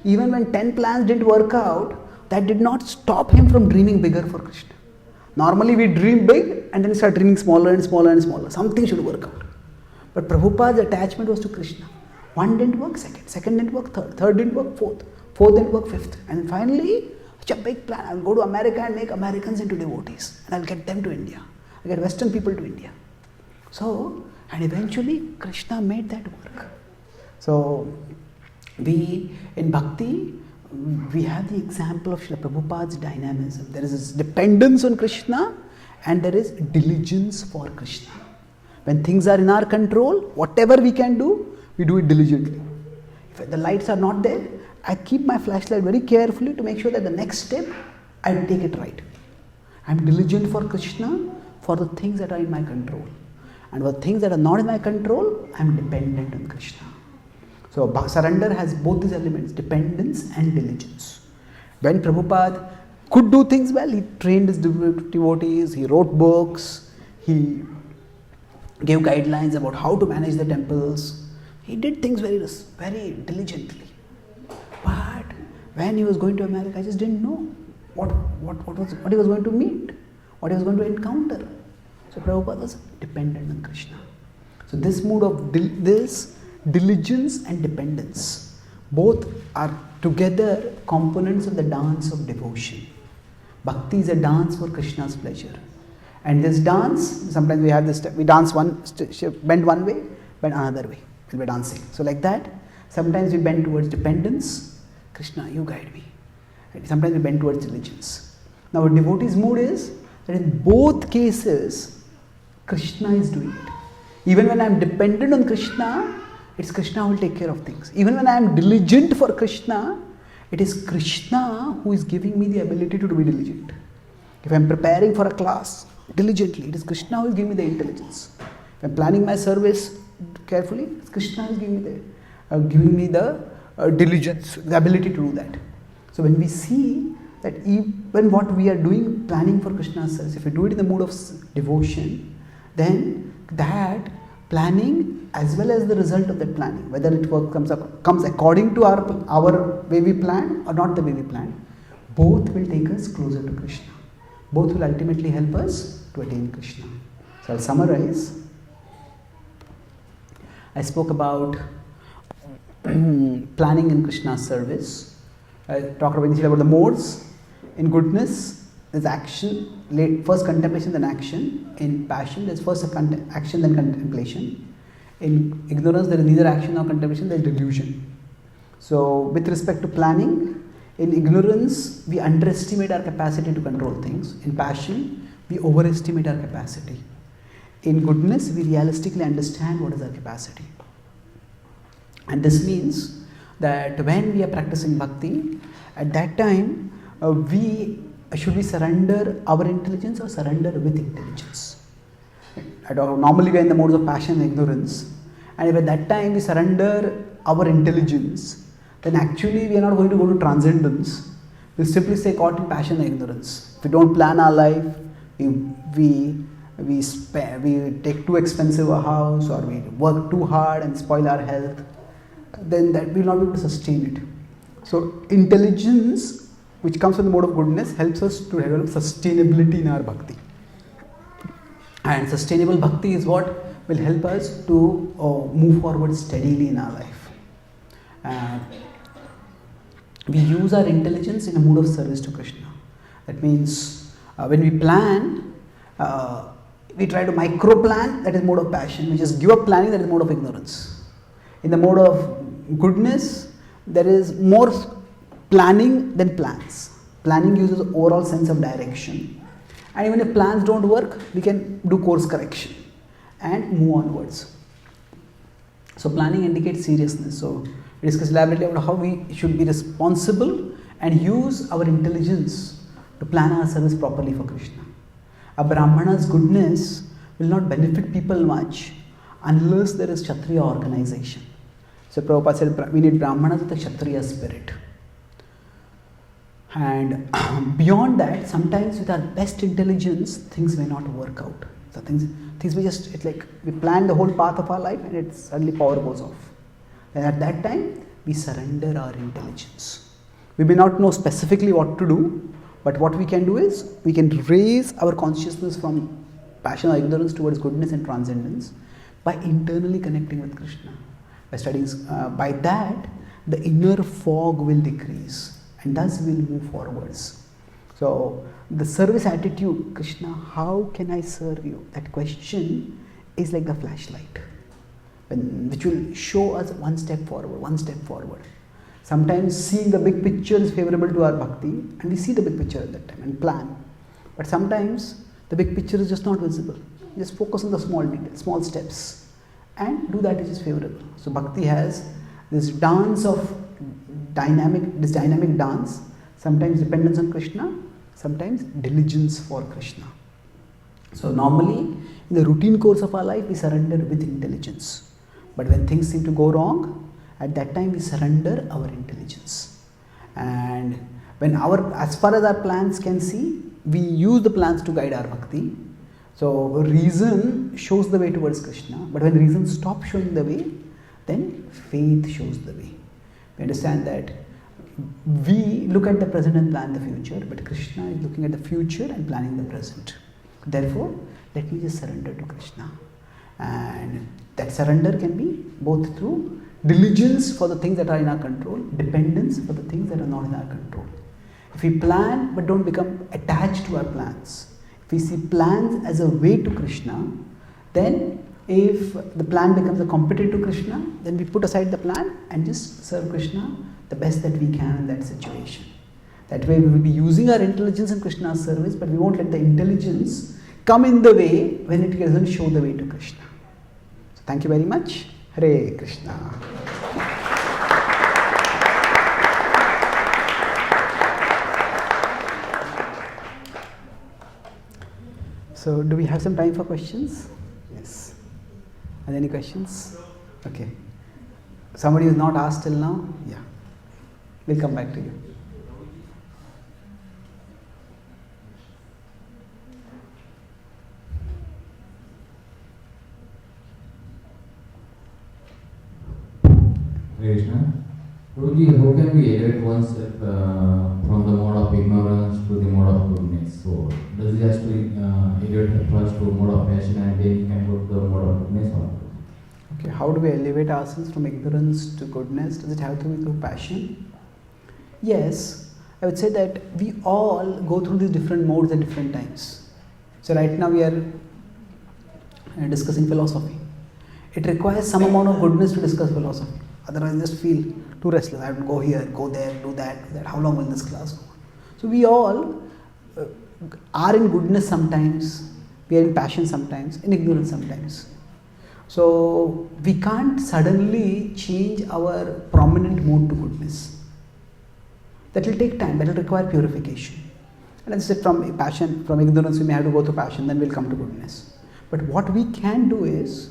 even when 10 plans didn't work out, that did not stop him from dreaming bigger for Krishna. Normally we dream big and then we start dreaming smaller and smaller and smaller. Something should work out. But Prabhupada's attachment was to Krishna. One didn't work, second didn't work, third didn't work, fourth didn't work, fifth. And finally, such a big plan. I'll go to America and make Americans into devotees. And I'll get them to India. I'll get Western people to India. So, and eventually Krishna made that work. So, in Bhakti, we have the example of Srila Prabhupada's dynamism. There is this dependence on Krishna and there is diligence for Krishna. When things are in our control, whatever we can do, we do it diligently. If the lights are not there, I keep my flashlight very carefully to make sure that the next step, I take it right. I am diligent for Krishna for the things that are in my control. And for things that are not in my control, I am dependent on Krishna. So surrender has both these elements, dependence and diligence. When Prabhupada could do things well, he trained his devotees, he wrote books, he gave guidelines about how to manage the temples. He did things very diligently. But when he was going to America, I just didn't know what he was going to meet, what he was going to encounter. So Prabhupada was dependent on Krishna. So this mood of diligence and dependence, both are together components of the dance of devotion. Bhakti is a dance for Krishna's pleasure. And this dance, sometimes we have this, we dance bend one way, bend another way, we'll be dancing. So like that, sometimes we bend towards dependence, Krishna, you guide me. And sometimes we bend towards diligence. Now a devotee's mood is that in both cases, Krishna is doing it. Even when I am dependent on Krishna, it's Krishna who will take care of things. Even when I am diligent for Krishna, it is Krishna who is giving me the ability to be diligent. If I am preparing for a class diligently, it is Krishna who is giving me the intelligence. If I am planning my service carefully, it's Krishna who is giving me the diligence, the ability to do that. So when we see that even what we are doing, planning for Krishna's service, if we do it in the mood of devotion, then that planning as well as the result of that planning, whether it comes according to our way we plan or not the way we plan, both will take us closer to Krishna. Both will ultimately help us to attain Krishna. So I'll summarize. I spoke about planning in Krishna's service. I talked initially about the modes. In goodness, there's action, first contemplation then action. In passion, there's first action then contemplation. In ignorance, there is neither action nor contemplation, there is delusion. So, with respect to planning, in ignorance, we underestimate our capacity to control things. In passion, we overestimate our capacity. In goodness, we realistically understand what is our capacity. And this means that when we are practicing bhakti, at that time, should we surrender our intelligence or surrender with intelligence? Normally we are in the modes of passion and ignorance, and if at that time we surrender our intelligence, then actually we are not going to go to transcendence. We'll simply stay caught in passion and ignorance. If we don't plan our life, we take too expensive a house, or we work too hard and spoil our health, then that we will not be able to sustain it. So intelligence, which comes from the mode of goodness, helps us to develop sustainability in our bhakti. And sustainable bhakti is what will help us to move forward steadily in our life. We use our intelligence in a mode of service to Krishna. That means when we plan, we try to micro plan, that is mode of passion. We just give up planning, that is mode of ignorance. In the mode of goodness, there is more planning than plans. Planning uses overall sense of direction. And even if plans don't work, we can do course correction and move onwards. So planning indicates seriousness. So we discuss elaborately about how we should be responsible and use our intelligence to plan our service properly for Krishna. A Brahmana's goodness will not benefit people much unless there is Kshatriya organization. So Prabhupada said we need Brahmanas with a Kshatriya spirit. And beyond that, sometimes with our best intelligence, things may not work out. So things we just, it's like we plan the whole path of our life and it suddenly power goes off. And at that time, we surrender our intelligence. We may not know specifically what to do, but what we can do is, we can raise our consciousness from passion or ignorance towards goodness and transcendence by internally connecting with Krishna. By studying, by that, the inner fog will decrease and thus we will move forwards. So, the service attitude, Krishna, how can I serve you? That question is like the flashlight, which will show us one step forward, one step forward. Sometimes seeing the big picture is favorable to our bhakti, and we see the big picture at that time and plan. But sometimes the big picture is just not visible. Just focus on the small details, small steps, and do that which is favorable. So bhakti has this dance of dynamic dance, sometimes dependence on Krishna, sometimes diligence for Krishna. So normally, in the routine course of our life, we surrender with intelligence. But when things seem to go wrong, at that time we surrender our intelligence. And when as far as our plans can see, we use the plans to guide our bhakti. So reason shows the way towards Krishna, but when reason stops showing the way, then faith shows the way. We understand that we look at the present and plan the future, but Krishna is looking at the future and planning the present. Therefore, let me just surrender to Krishna. And that surrender can be both through diligence for the things that are in our control, dependence for the things that are not in our control. If we plan but don't become attached to our plans, if we see plans as a way to Krishna, then if the plan becomes a competitor to Krishna, then we put aside the plan and just serve Krishna the best that we can in that situation. That way we will be using our intelligence in Krishna's service, but we won't let the intelligence come in the way when it doesn't show the way to Krishna. So thank you very much. Hare Krishna. So do we have some time for questions? Yes. Are there any questions? Okay. Somebody who's not asked till now? Yeah. We'll come back to you. Krishna, Guruji, how can we elevate oneself from the mode of ignorance to the mode of goodness? So, does it have to elevate first to mode of passion and then you can go to the mode of goodness? Or? Okay, how do we elevate ourselves from ignorance to goodness? Does it have to be through passion? Yes, I would say that we all go through these different modes at different times. So right now we are discussing philosophy. It requires some amount of goodness to discuss philosophy. Otherwise I just feel too restless. I have to go here, go there, do that. How long will this class go on? So we all are in goodness sometimes, we are in passion sometimes, in ignorance sometimes. So we can't suddenly change our prominent mode to goodness. That will take time, that will require purification. And as I said, from passion, from ignorance we may have to go to passion, then we'll come to goodness. But what we can do is,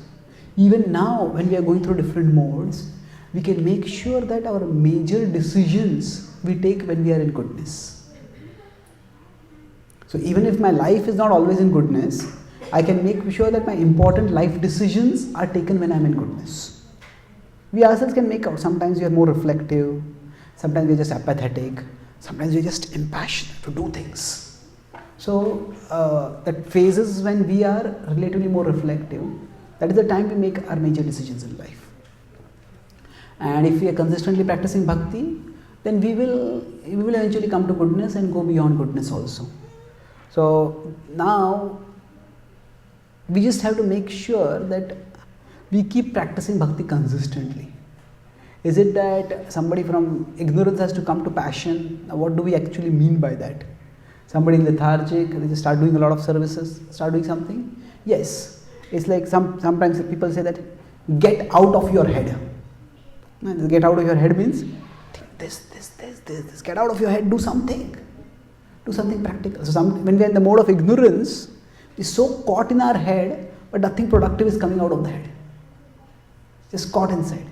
even now when we are going through different modes, we can make sure that our major decisions we take when we are in goodness. So even if my life is not always in goodness, I can make sure that my important life decisions are taken when I am in goodness. We ourselves can make out. Sometimes we are more reflective, sometimes we are just apathetic, sometimes we are just impassioned to do things. So that phases when we are relatively more reflective, that is the time we make our major decisions in life. And if we are consistently practicing bhakti, then we will eventually come to goodness and go beyond goodness also. So now we just have to make sure that we keep practicing bhakti consistently. Is it that somebody from ignorance has to come to passion? Now what do we actually mean by that? Somebody lethargic, they just start doing a lot of services, start doing something? Yes. It's like sometimes people say that get out of your head. Get out of your head means this. Get out of your head, do something. Do something practical. So when we are in the mode of ignorance, we are so caught in our head, but nothing productive is coming out of the head. Just caught inside.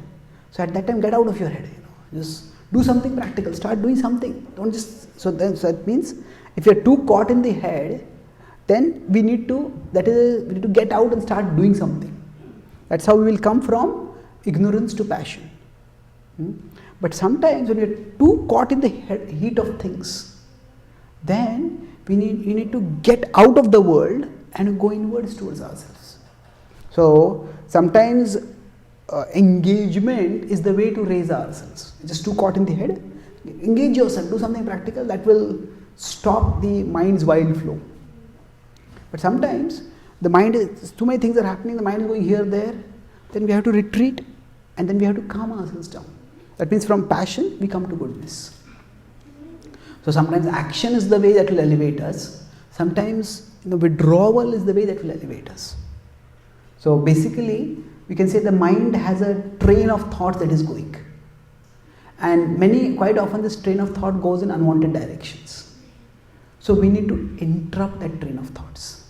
So at that time, get out of your head. Just do something practical. Start doing something. Don't just. So that means if you are too caught in the head, then we need to get out and start doing something. That's how we will come from ignorance to passion. But sometimes when we are too caught in the heat of things, then you need to get out of the world and go inwards towards ourselves. So sometimes engagement is the way to raise ourselves. Just too caught in the head, engage yourself, do something practical that will stop the mind's wild flow. But sometimes the mind is, too many things are happening, the mind is going here, there, then we have to retreat and then we have to calm ourselves down. That means from passion we come to goodness. So sometimes action is the way that will elevate us. Sometimes withdrawal is the way that will elevate us. So basically we can say the mind has a train of thoughts that is going. And quite often this train of thought goes in unwanted directions. So we need to interrupt that train of thoughts.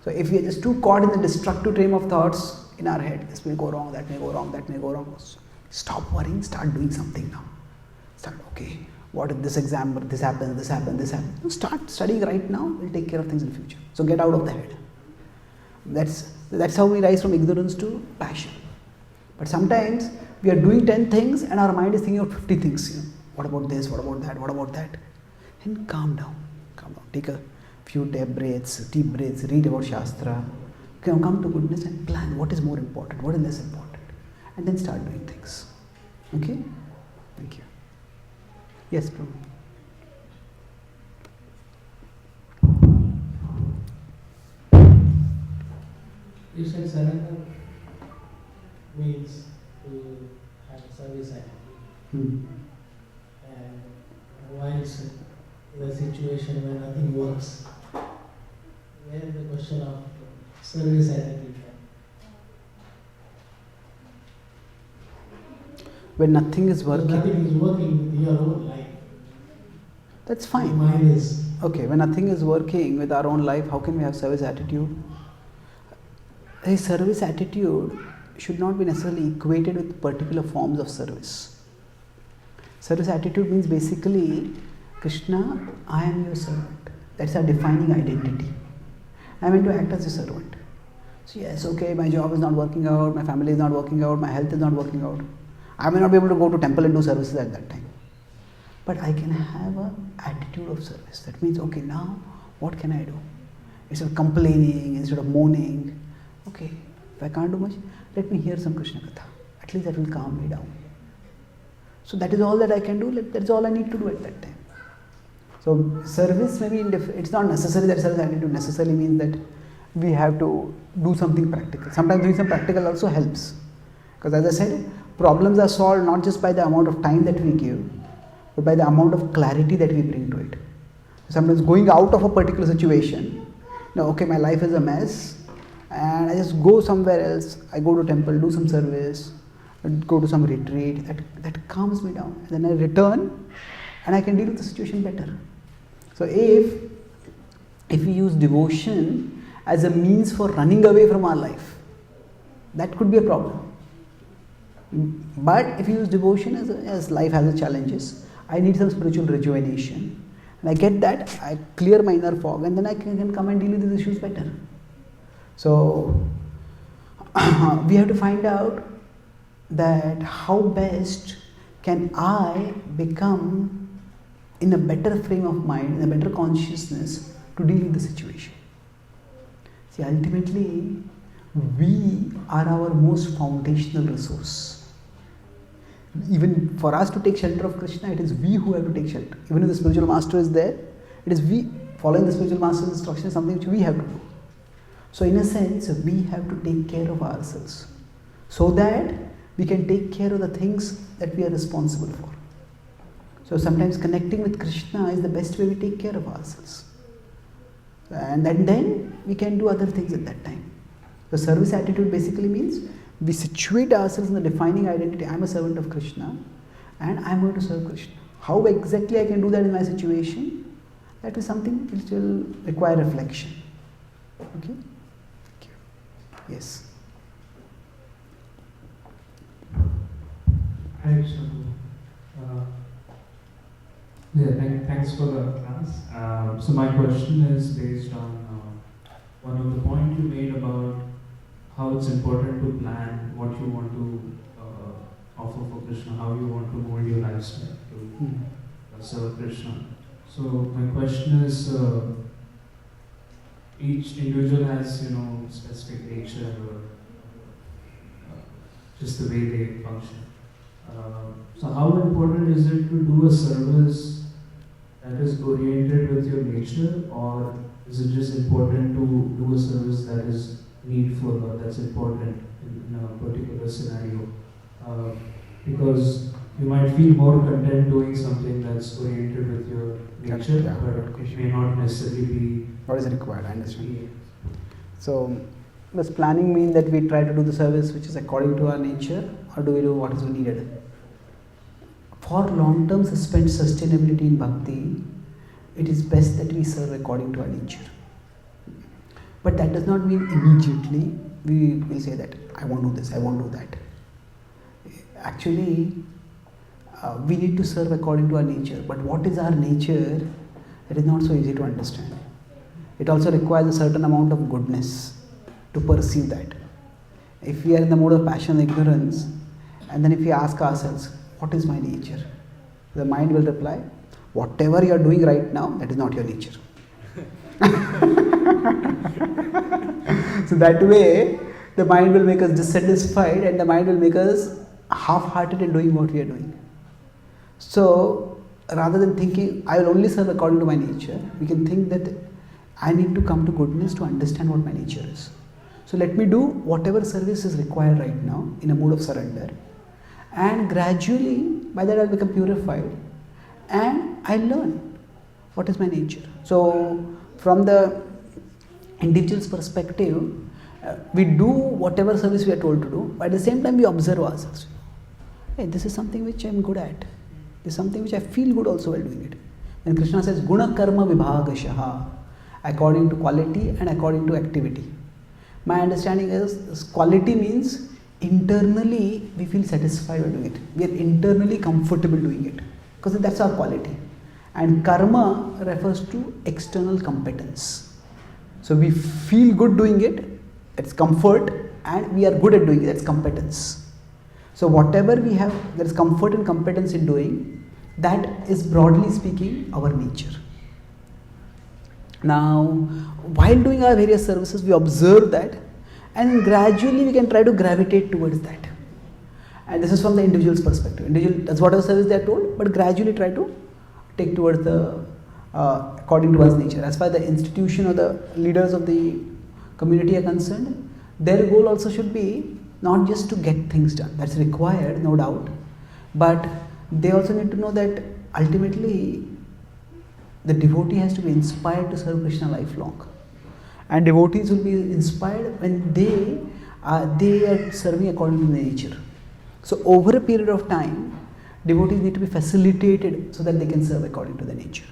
So if we are just too caught in the destructive train of thoughts in our head, this may go wrong, that may go wrong, that may go wrong. Stop worrying, start doing something now. Start, okay, what if this exam, this happens, this happens, this happens. No, start studying right now, we'll take care of things in the future. So get out of the head. That's how we rise from ignorance to passion. But sometimes we are doing 10 things and our mind is thinking of 50 things. What about this, what about that, what about that? And calm down. Take a few deep breaths, read about Shastra. Come to goodness and plan what is more important, what is less important. And then start doing things. Okay? Thank you. Yes, Prabhu. You said surrender means to have service attitude. And whilst in a situation where nothing works, where is the question of service attitude? When nothing is working. So nothing is working with your own life. That's fine. Your mind is. Okay, when nothing is working with our own life, how can we have service attitude? A service attitude should not be necessarily equated with particular forms of service. Service attitude means basically, Krishna, I am your servant. That's our defining identity. I am going to act as a servant. So yes, okay, my job is not working out, my family is not working out, my health is not working out. I may not be able to go to temple and do services at that time. But I can have an attitude of service. That means, okay, now what can I do? Instead of complaining, instead of moaning, okay, if I can't do much, let me hear some Krishna Katha. At least that will calm me down. So that is all that I can do, that is all I need to do at that time. So service maybe, it's not necessary that service attitude necessarily means that we have to do something practical. Sometimes doing some practical also helps. Because as I said, problems are solved not just by the amount of time that we give, but by the amount of clarity that we bring to it. Sometimes going out of a particular situation, okay, my life is a mess, and I just go somewhere else, I go to temple, do some service, go to some retreat, that calms me down. And then I return and I can deal with the situation better. So if we use devotion as a means for running away from our life, that could be a problem. But if you use devotion as life has its challenges, I need some spiritual rejuvenation, When I get that, I clear my inner fog, and then I can come and deal with these issues better. So we have to find out that how best can I become in a better frame of mind, in a better consciousness to deal with the situation. See, ultimately, we are our most foundational resource. Even for us to take shelter of Krishna, it is we who have to take shelter. Even if the spiritual master is there, it is we, following the spiritual master's instruction is something which we have to do. So in a sense, we have to take care of ourselves so that we can take care of the things that we are responsible for. So sometimes connecting with Krishna is the best way we take care of ourselves. And then we can do other things at that time. The service attitude basically means we situate ourselves in the defining identity. I am a servant of Krishna and I am going to serve Krishna. How exactly I can do that in my situation? That is something which will require reflection. Okay? Thank you. Yes. Hi, Krishna. Thanks for the class. So my question is based on one of the points you made about how it's important to plan what you want to offer for Krishna, how you want to mold your lifestyle to serve Krishna. So my question is, each individual has, specific nature or just the way they function. So how important is it to do a service that is oriented with your nature, or is it just important to do a service that is needful or that's important in a particular scenario? Because you might feel more content doing something that's oriented with your nature, but it may not necessarily be what is required. I understand. So does planning mean that we try to do the service which is according to our nature, or do we do what is needed? For long-term sustainability in bhakti, it is best that we serve according to our nature. But that does not mean immediately we will say that I won't do this, I won't do that. Actually, we need to serve according to our nature. But what is our nature? That is not so easy to understand. It also requires a certain amount of goodness to perceive that. If we are in the mode of passion and ignorance, and then if we ask ourselves, what is my nature? The mind will reply, whatever you are doing right now, that is not your nature. So that way, the mind will make us dissatisfied and the mind will make us half-hearted in doing what we are doing. So, rather than thinking, I will only serve according to my nature, we can think that I need to come to goodness to understand what my nature is. So let me do whatever service is required right now in a mood of surrender. And gradually, by that I will become purified and I learn what is my nature. So, from the individual's perspective, we do whatever service we are told to do, but at the same time we observe ourselves. Hey, this is something which I am good at. This is something which I feel good also while doing it. When Krishna says, Guna Karma Vibhagashaha, according to quality and according to activity. My understanding is this quality means internally we feel satisfied by doing it. We are internally comfortable doing it because that's our quality. And karma refers to external competence. So we feel good doing it, that's comfort, and we are good at doing it, that's competence. So whatever we have, there is comfort and competence in doing, that is broadly speaking our nature. Now, while doing our various services, we observe that, and gradually we can try to gravitate towards that. And this is from the individual's perspective. Individual does whatever service they are told, but gradually try to take towards the according to one's nature. As far as the institution or the leaders of the community are concerned, their goal also should be not just to get things done. That's required, no doubt, but they also need to know that ultimately the devotee has to be inspired to serve Krishna lifelong. And devotees will be inspired when they are serving according to nature. So over a period of time, devotees need to be facilitated so that they can serve according to the nature.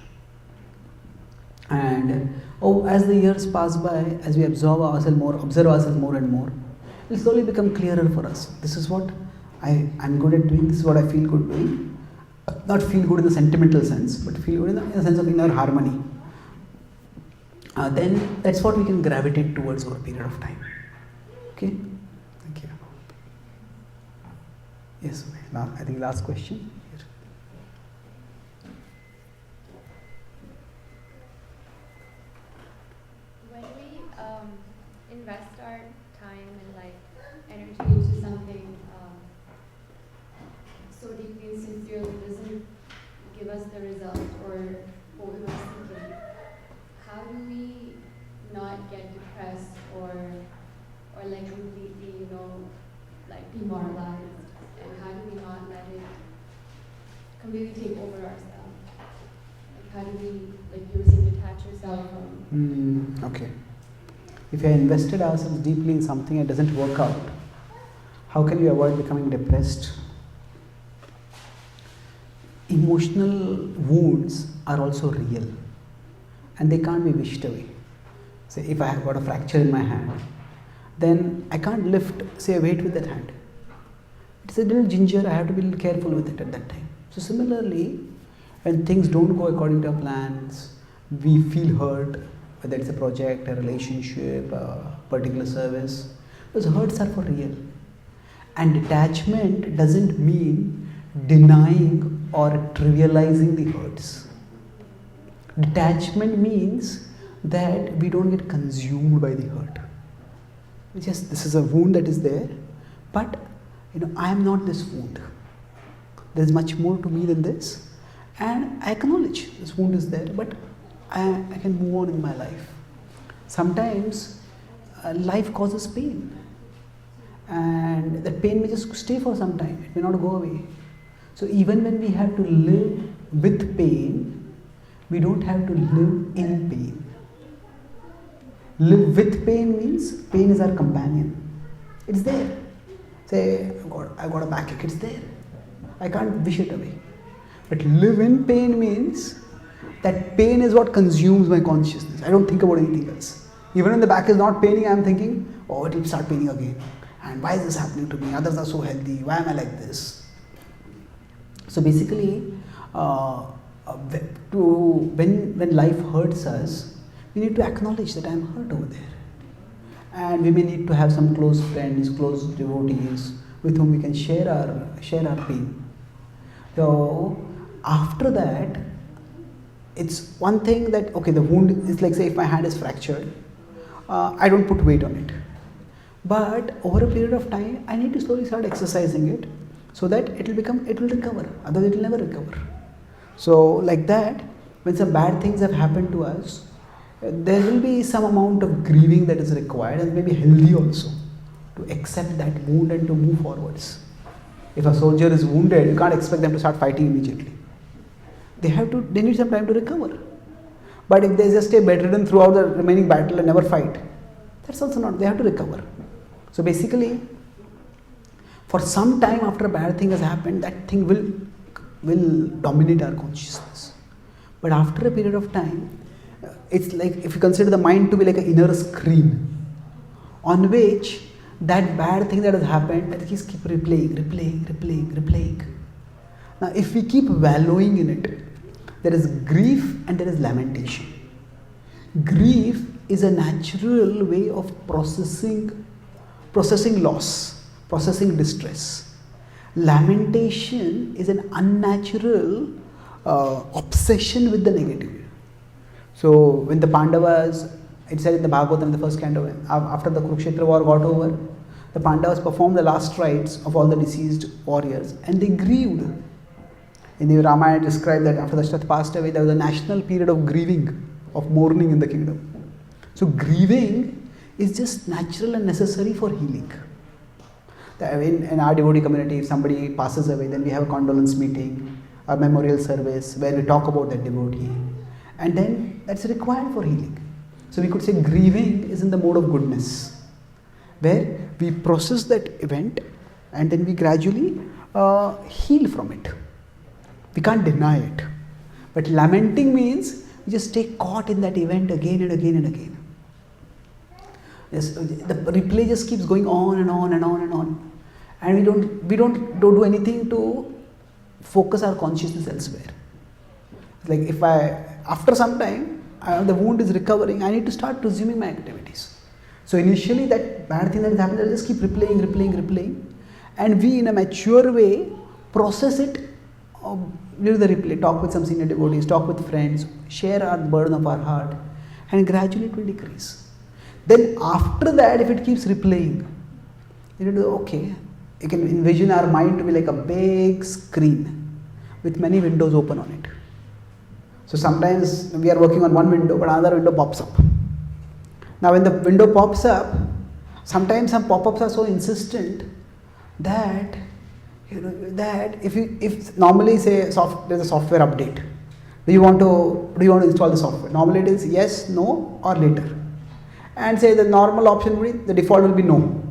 And as the years pass by, as we observe ourselves more and more, it will slowly become clearer for us. This is what I'm good at doing, this is what I feel good doing. Not feel good in the sentimental sense, but feel good in the sense of inner harmony. Then that's what we can gravitate towards over a period of time. Okay? Thank you. Yes, I think last question. When we invest our time and like energy into something so deeply and sincerely doesn't give us the result or what we were thinking, how do we not get depressed or like completely, like demoralized? And how do we not let it completely take over ourselves? Like how do we, like you were saying, detach yourself from? Okay. If you have invested ourselves deeply in something and it doesn't work out, how can we avoid becoming depressed? Emotional wounds are also real and they can't be wished away. Say if I have got a fracture in my hand, then I can't lift, say, a weight with that hand. It's a little ginger, I have to be a little careful with it at that time. So similarly, when things don't go according to our plans, we feel hurt, whether it's a project, a relationship, a particular service, those hurts are for real. And detachment doesn't mean denying or trivializing the hurts. Detachment means that we don't get consumed by the hurt. Just this is a wound that is there, but I am not this wound. There is much more to me than this, and I acknowledge this wound is there, but I can move on in my life. Sometimes life causes pain, and that pain may just stay for some time. It may not go away. So even when we have to live with pain, we don't have to live in pain. Live with pain means pain is our companion. It's there. Say, I got a backache, it's there. I can't wish it away. But live in pain means that pain is what consumes my consciousness. I don't think about anything else. Even when the back is not paining, I am thinking, oh, it will start paining again. And why is this happening to me? Others are so healthy. Why am I like this? So basically, when life hurts us, we need to acknowledge that I am hurt over there. And we may need to have some close friends, close devotees with whom we can share our pain. So after that, it's one thing that, okay, the wound is like, say, if my hand is fractured, I don't put weight on it. But over a period of time, I need to slowly start exercising it so that it will recover. Otherwise, it will never recover. So like that, when some bad things have happened to us, there will be some amount of grieving that is required, and maybe healthy also, to accept that wound and to move forwards. If a soldier is wounded, you can't expect them to start fighting immediately. They need some time to recover. But if they just stay bedridden throughout the remaining battle and never fight, that's also not, they have to recover. So basically, for some time after a bad thing has happened, that thing will dominate our consciousness. But after a period of time, it's like if you consider the mind to be like an inner screen on which that bad thing that has happened, that keeps replaying. Now if we keep wallowing in it, there is grief and there is lamentation. Grief is a natural way of processing loss, processing distress. Lamentation is an unnatural obsession with the negative. So when the Pandavas, it said in the Bhagavad, in the first canto, after the Kurukshetra war got over, the Pandavas performed the last rites of all the deceased warriors and they grieved. In the Ramayana described that after Dashrath passed away, there was a national period of grieving, of mourning in the kingdom. So grieving is just natural and necessary for healing. In our devotee community, if somebody passes away, then we have a condolence meeting, a memorial service where we talk about that devotee. And then that's required for healing. So we could say grieving is in the mode of goodness, where we process that event and then we gradually heal from it. We can't deny it. But lamenting means we just stay caught in that event again and again and again. Yes, the replay just keeps going on and on and on and on. And we don't do anything to focus our consciousness elsewhere. Like if after some time, the wound is recovering, I need to start resuming my activities. So initially that bad thing that is happening, I'll just keep replaying. And we in a mature way process it, do the replay, talk with some senior devotees, talk with friends, share our burden of our heart, and gradually it will decrease. Then after that, if it keeps replaying, you can envision our mind to be like a big screen with many windows open on it. So sometimes we are working on one window, but another window pops up. Now when the window pops up, sometimes some pop-ups are so insistent that if normally say there's a software update, do you want to install the software? Normally it is yes, no, or later. And say the normal option will be, the default will be no.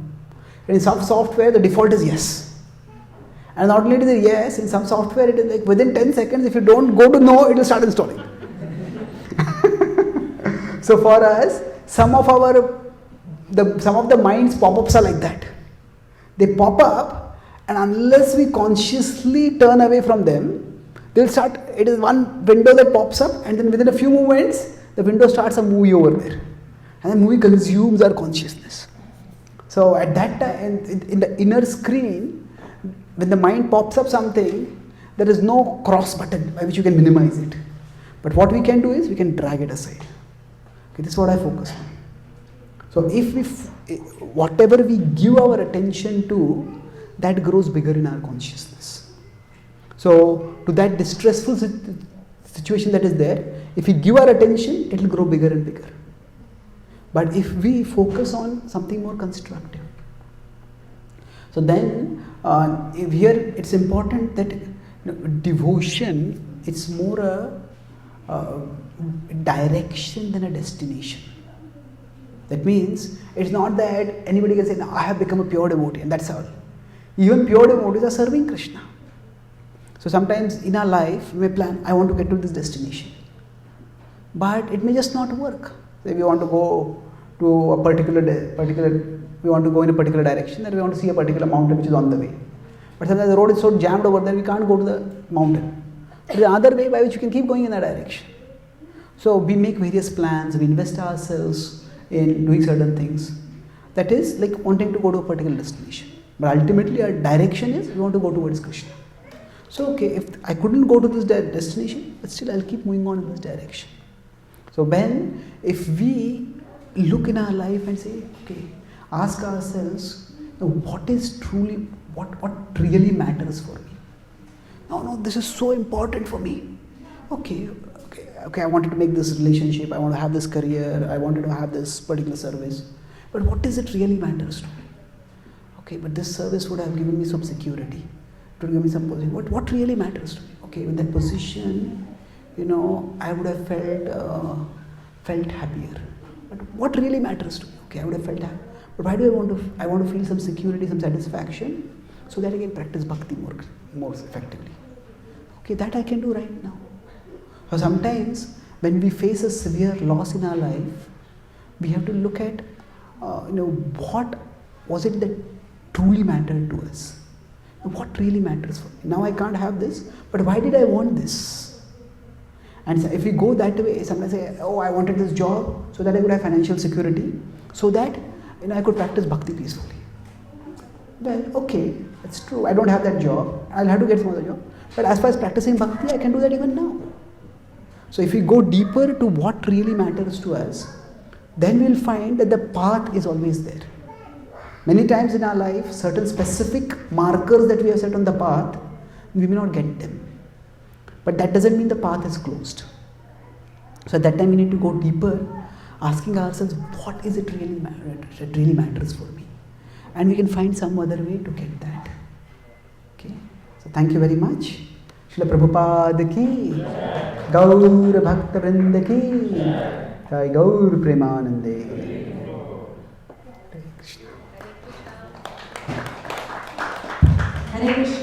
In some software the default is yes. And not only it is yes, in some software it is like within 10 seconds, if you don't go to no, it will start installing. So for us, some of the mind's pop-ups are like that. They pop up, and unless we consciously turn away from them, they'll start. It is one window that pops up, and then within a few moments, the window starts a movie over there, and the movie consumes our consciousness. So at that time, in the inner screen, when the mind pops up something, there is no cross button by which you can minimize it. But what we can do is we can drag it aside. Okay, this is what I focus on. So whatever we give our attention to, that grows bigger in our consciousness. So to that distressful situation that is there, if we give our attention, it will grow bigger and bigger. But if we focus on something more constructive, so then here it's important that devotion, it's more a direction than a destination. That means it's not that anybody can say, "No, I have become a pure devotee," and that's all. Even pure devotees are serving Krishna. So sometimes in our life we may plan, I want to get to this destination, but it may just not work. Say we want to go to a particular we want to go in a particular direction, and we want to see a particular mountain which is on the way. But sometimes the road is so jammed over there, we can't go to the mountain. There is another way by which you can keep going in that direction. So we make various plans, we invest ourselves in doing certain things. That is like wanting to go to a particular destination. But ultimately our direction is we want to go towards Krishna. So if I couldn't go to this destination, but still I'll keep moving on in this direction. So if we look in our life and say, ask ourselves, what really matters for me? No, this is so important for me. Okay, I wanted to make this relationship, I want to have this career, I wanted to have this particular service. But what is it really matters to me? But this service would have given me some security, it would give me some position. What really matters to me? In that position, I would have felt happier. But what really matters to me? I would have felt happy. But why do I want to feel some security, some satisfaction, so that I can practice bhakti more effectively. That I can do right now. So sometimes when we face a severe loss in our life, we have to look at what was it that truly mattered to us. What really matters for me? Now I can't have this, but why did I want this? And so if we go that way, sometimes say, I wanted this job so that I would have financial security, so that I could practice bhakti peacefully. Well, that's true. I don't have that job. I'll have to get some other job. But as far as practicing bhakti, I can do that even now. So if we go deeper to what really matters to us, then we'll find that the path is always there. Many times in our life, certain specific markers that we have set on the path, we may not get them. But that doesn't mean the path is closed. So at that time we need to go deeper, asking ourselves, what is it really that really matters for me? And we can find some other way to get that. So thank you very much. Srila Prabhupada ki, Gaur Bhakta Vrinda ki, Jai Gaur Premanande. Hare Krishna. Hare Krishna.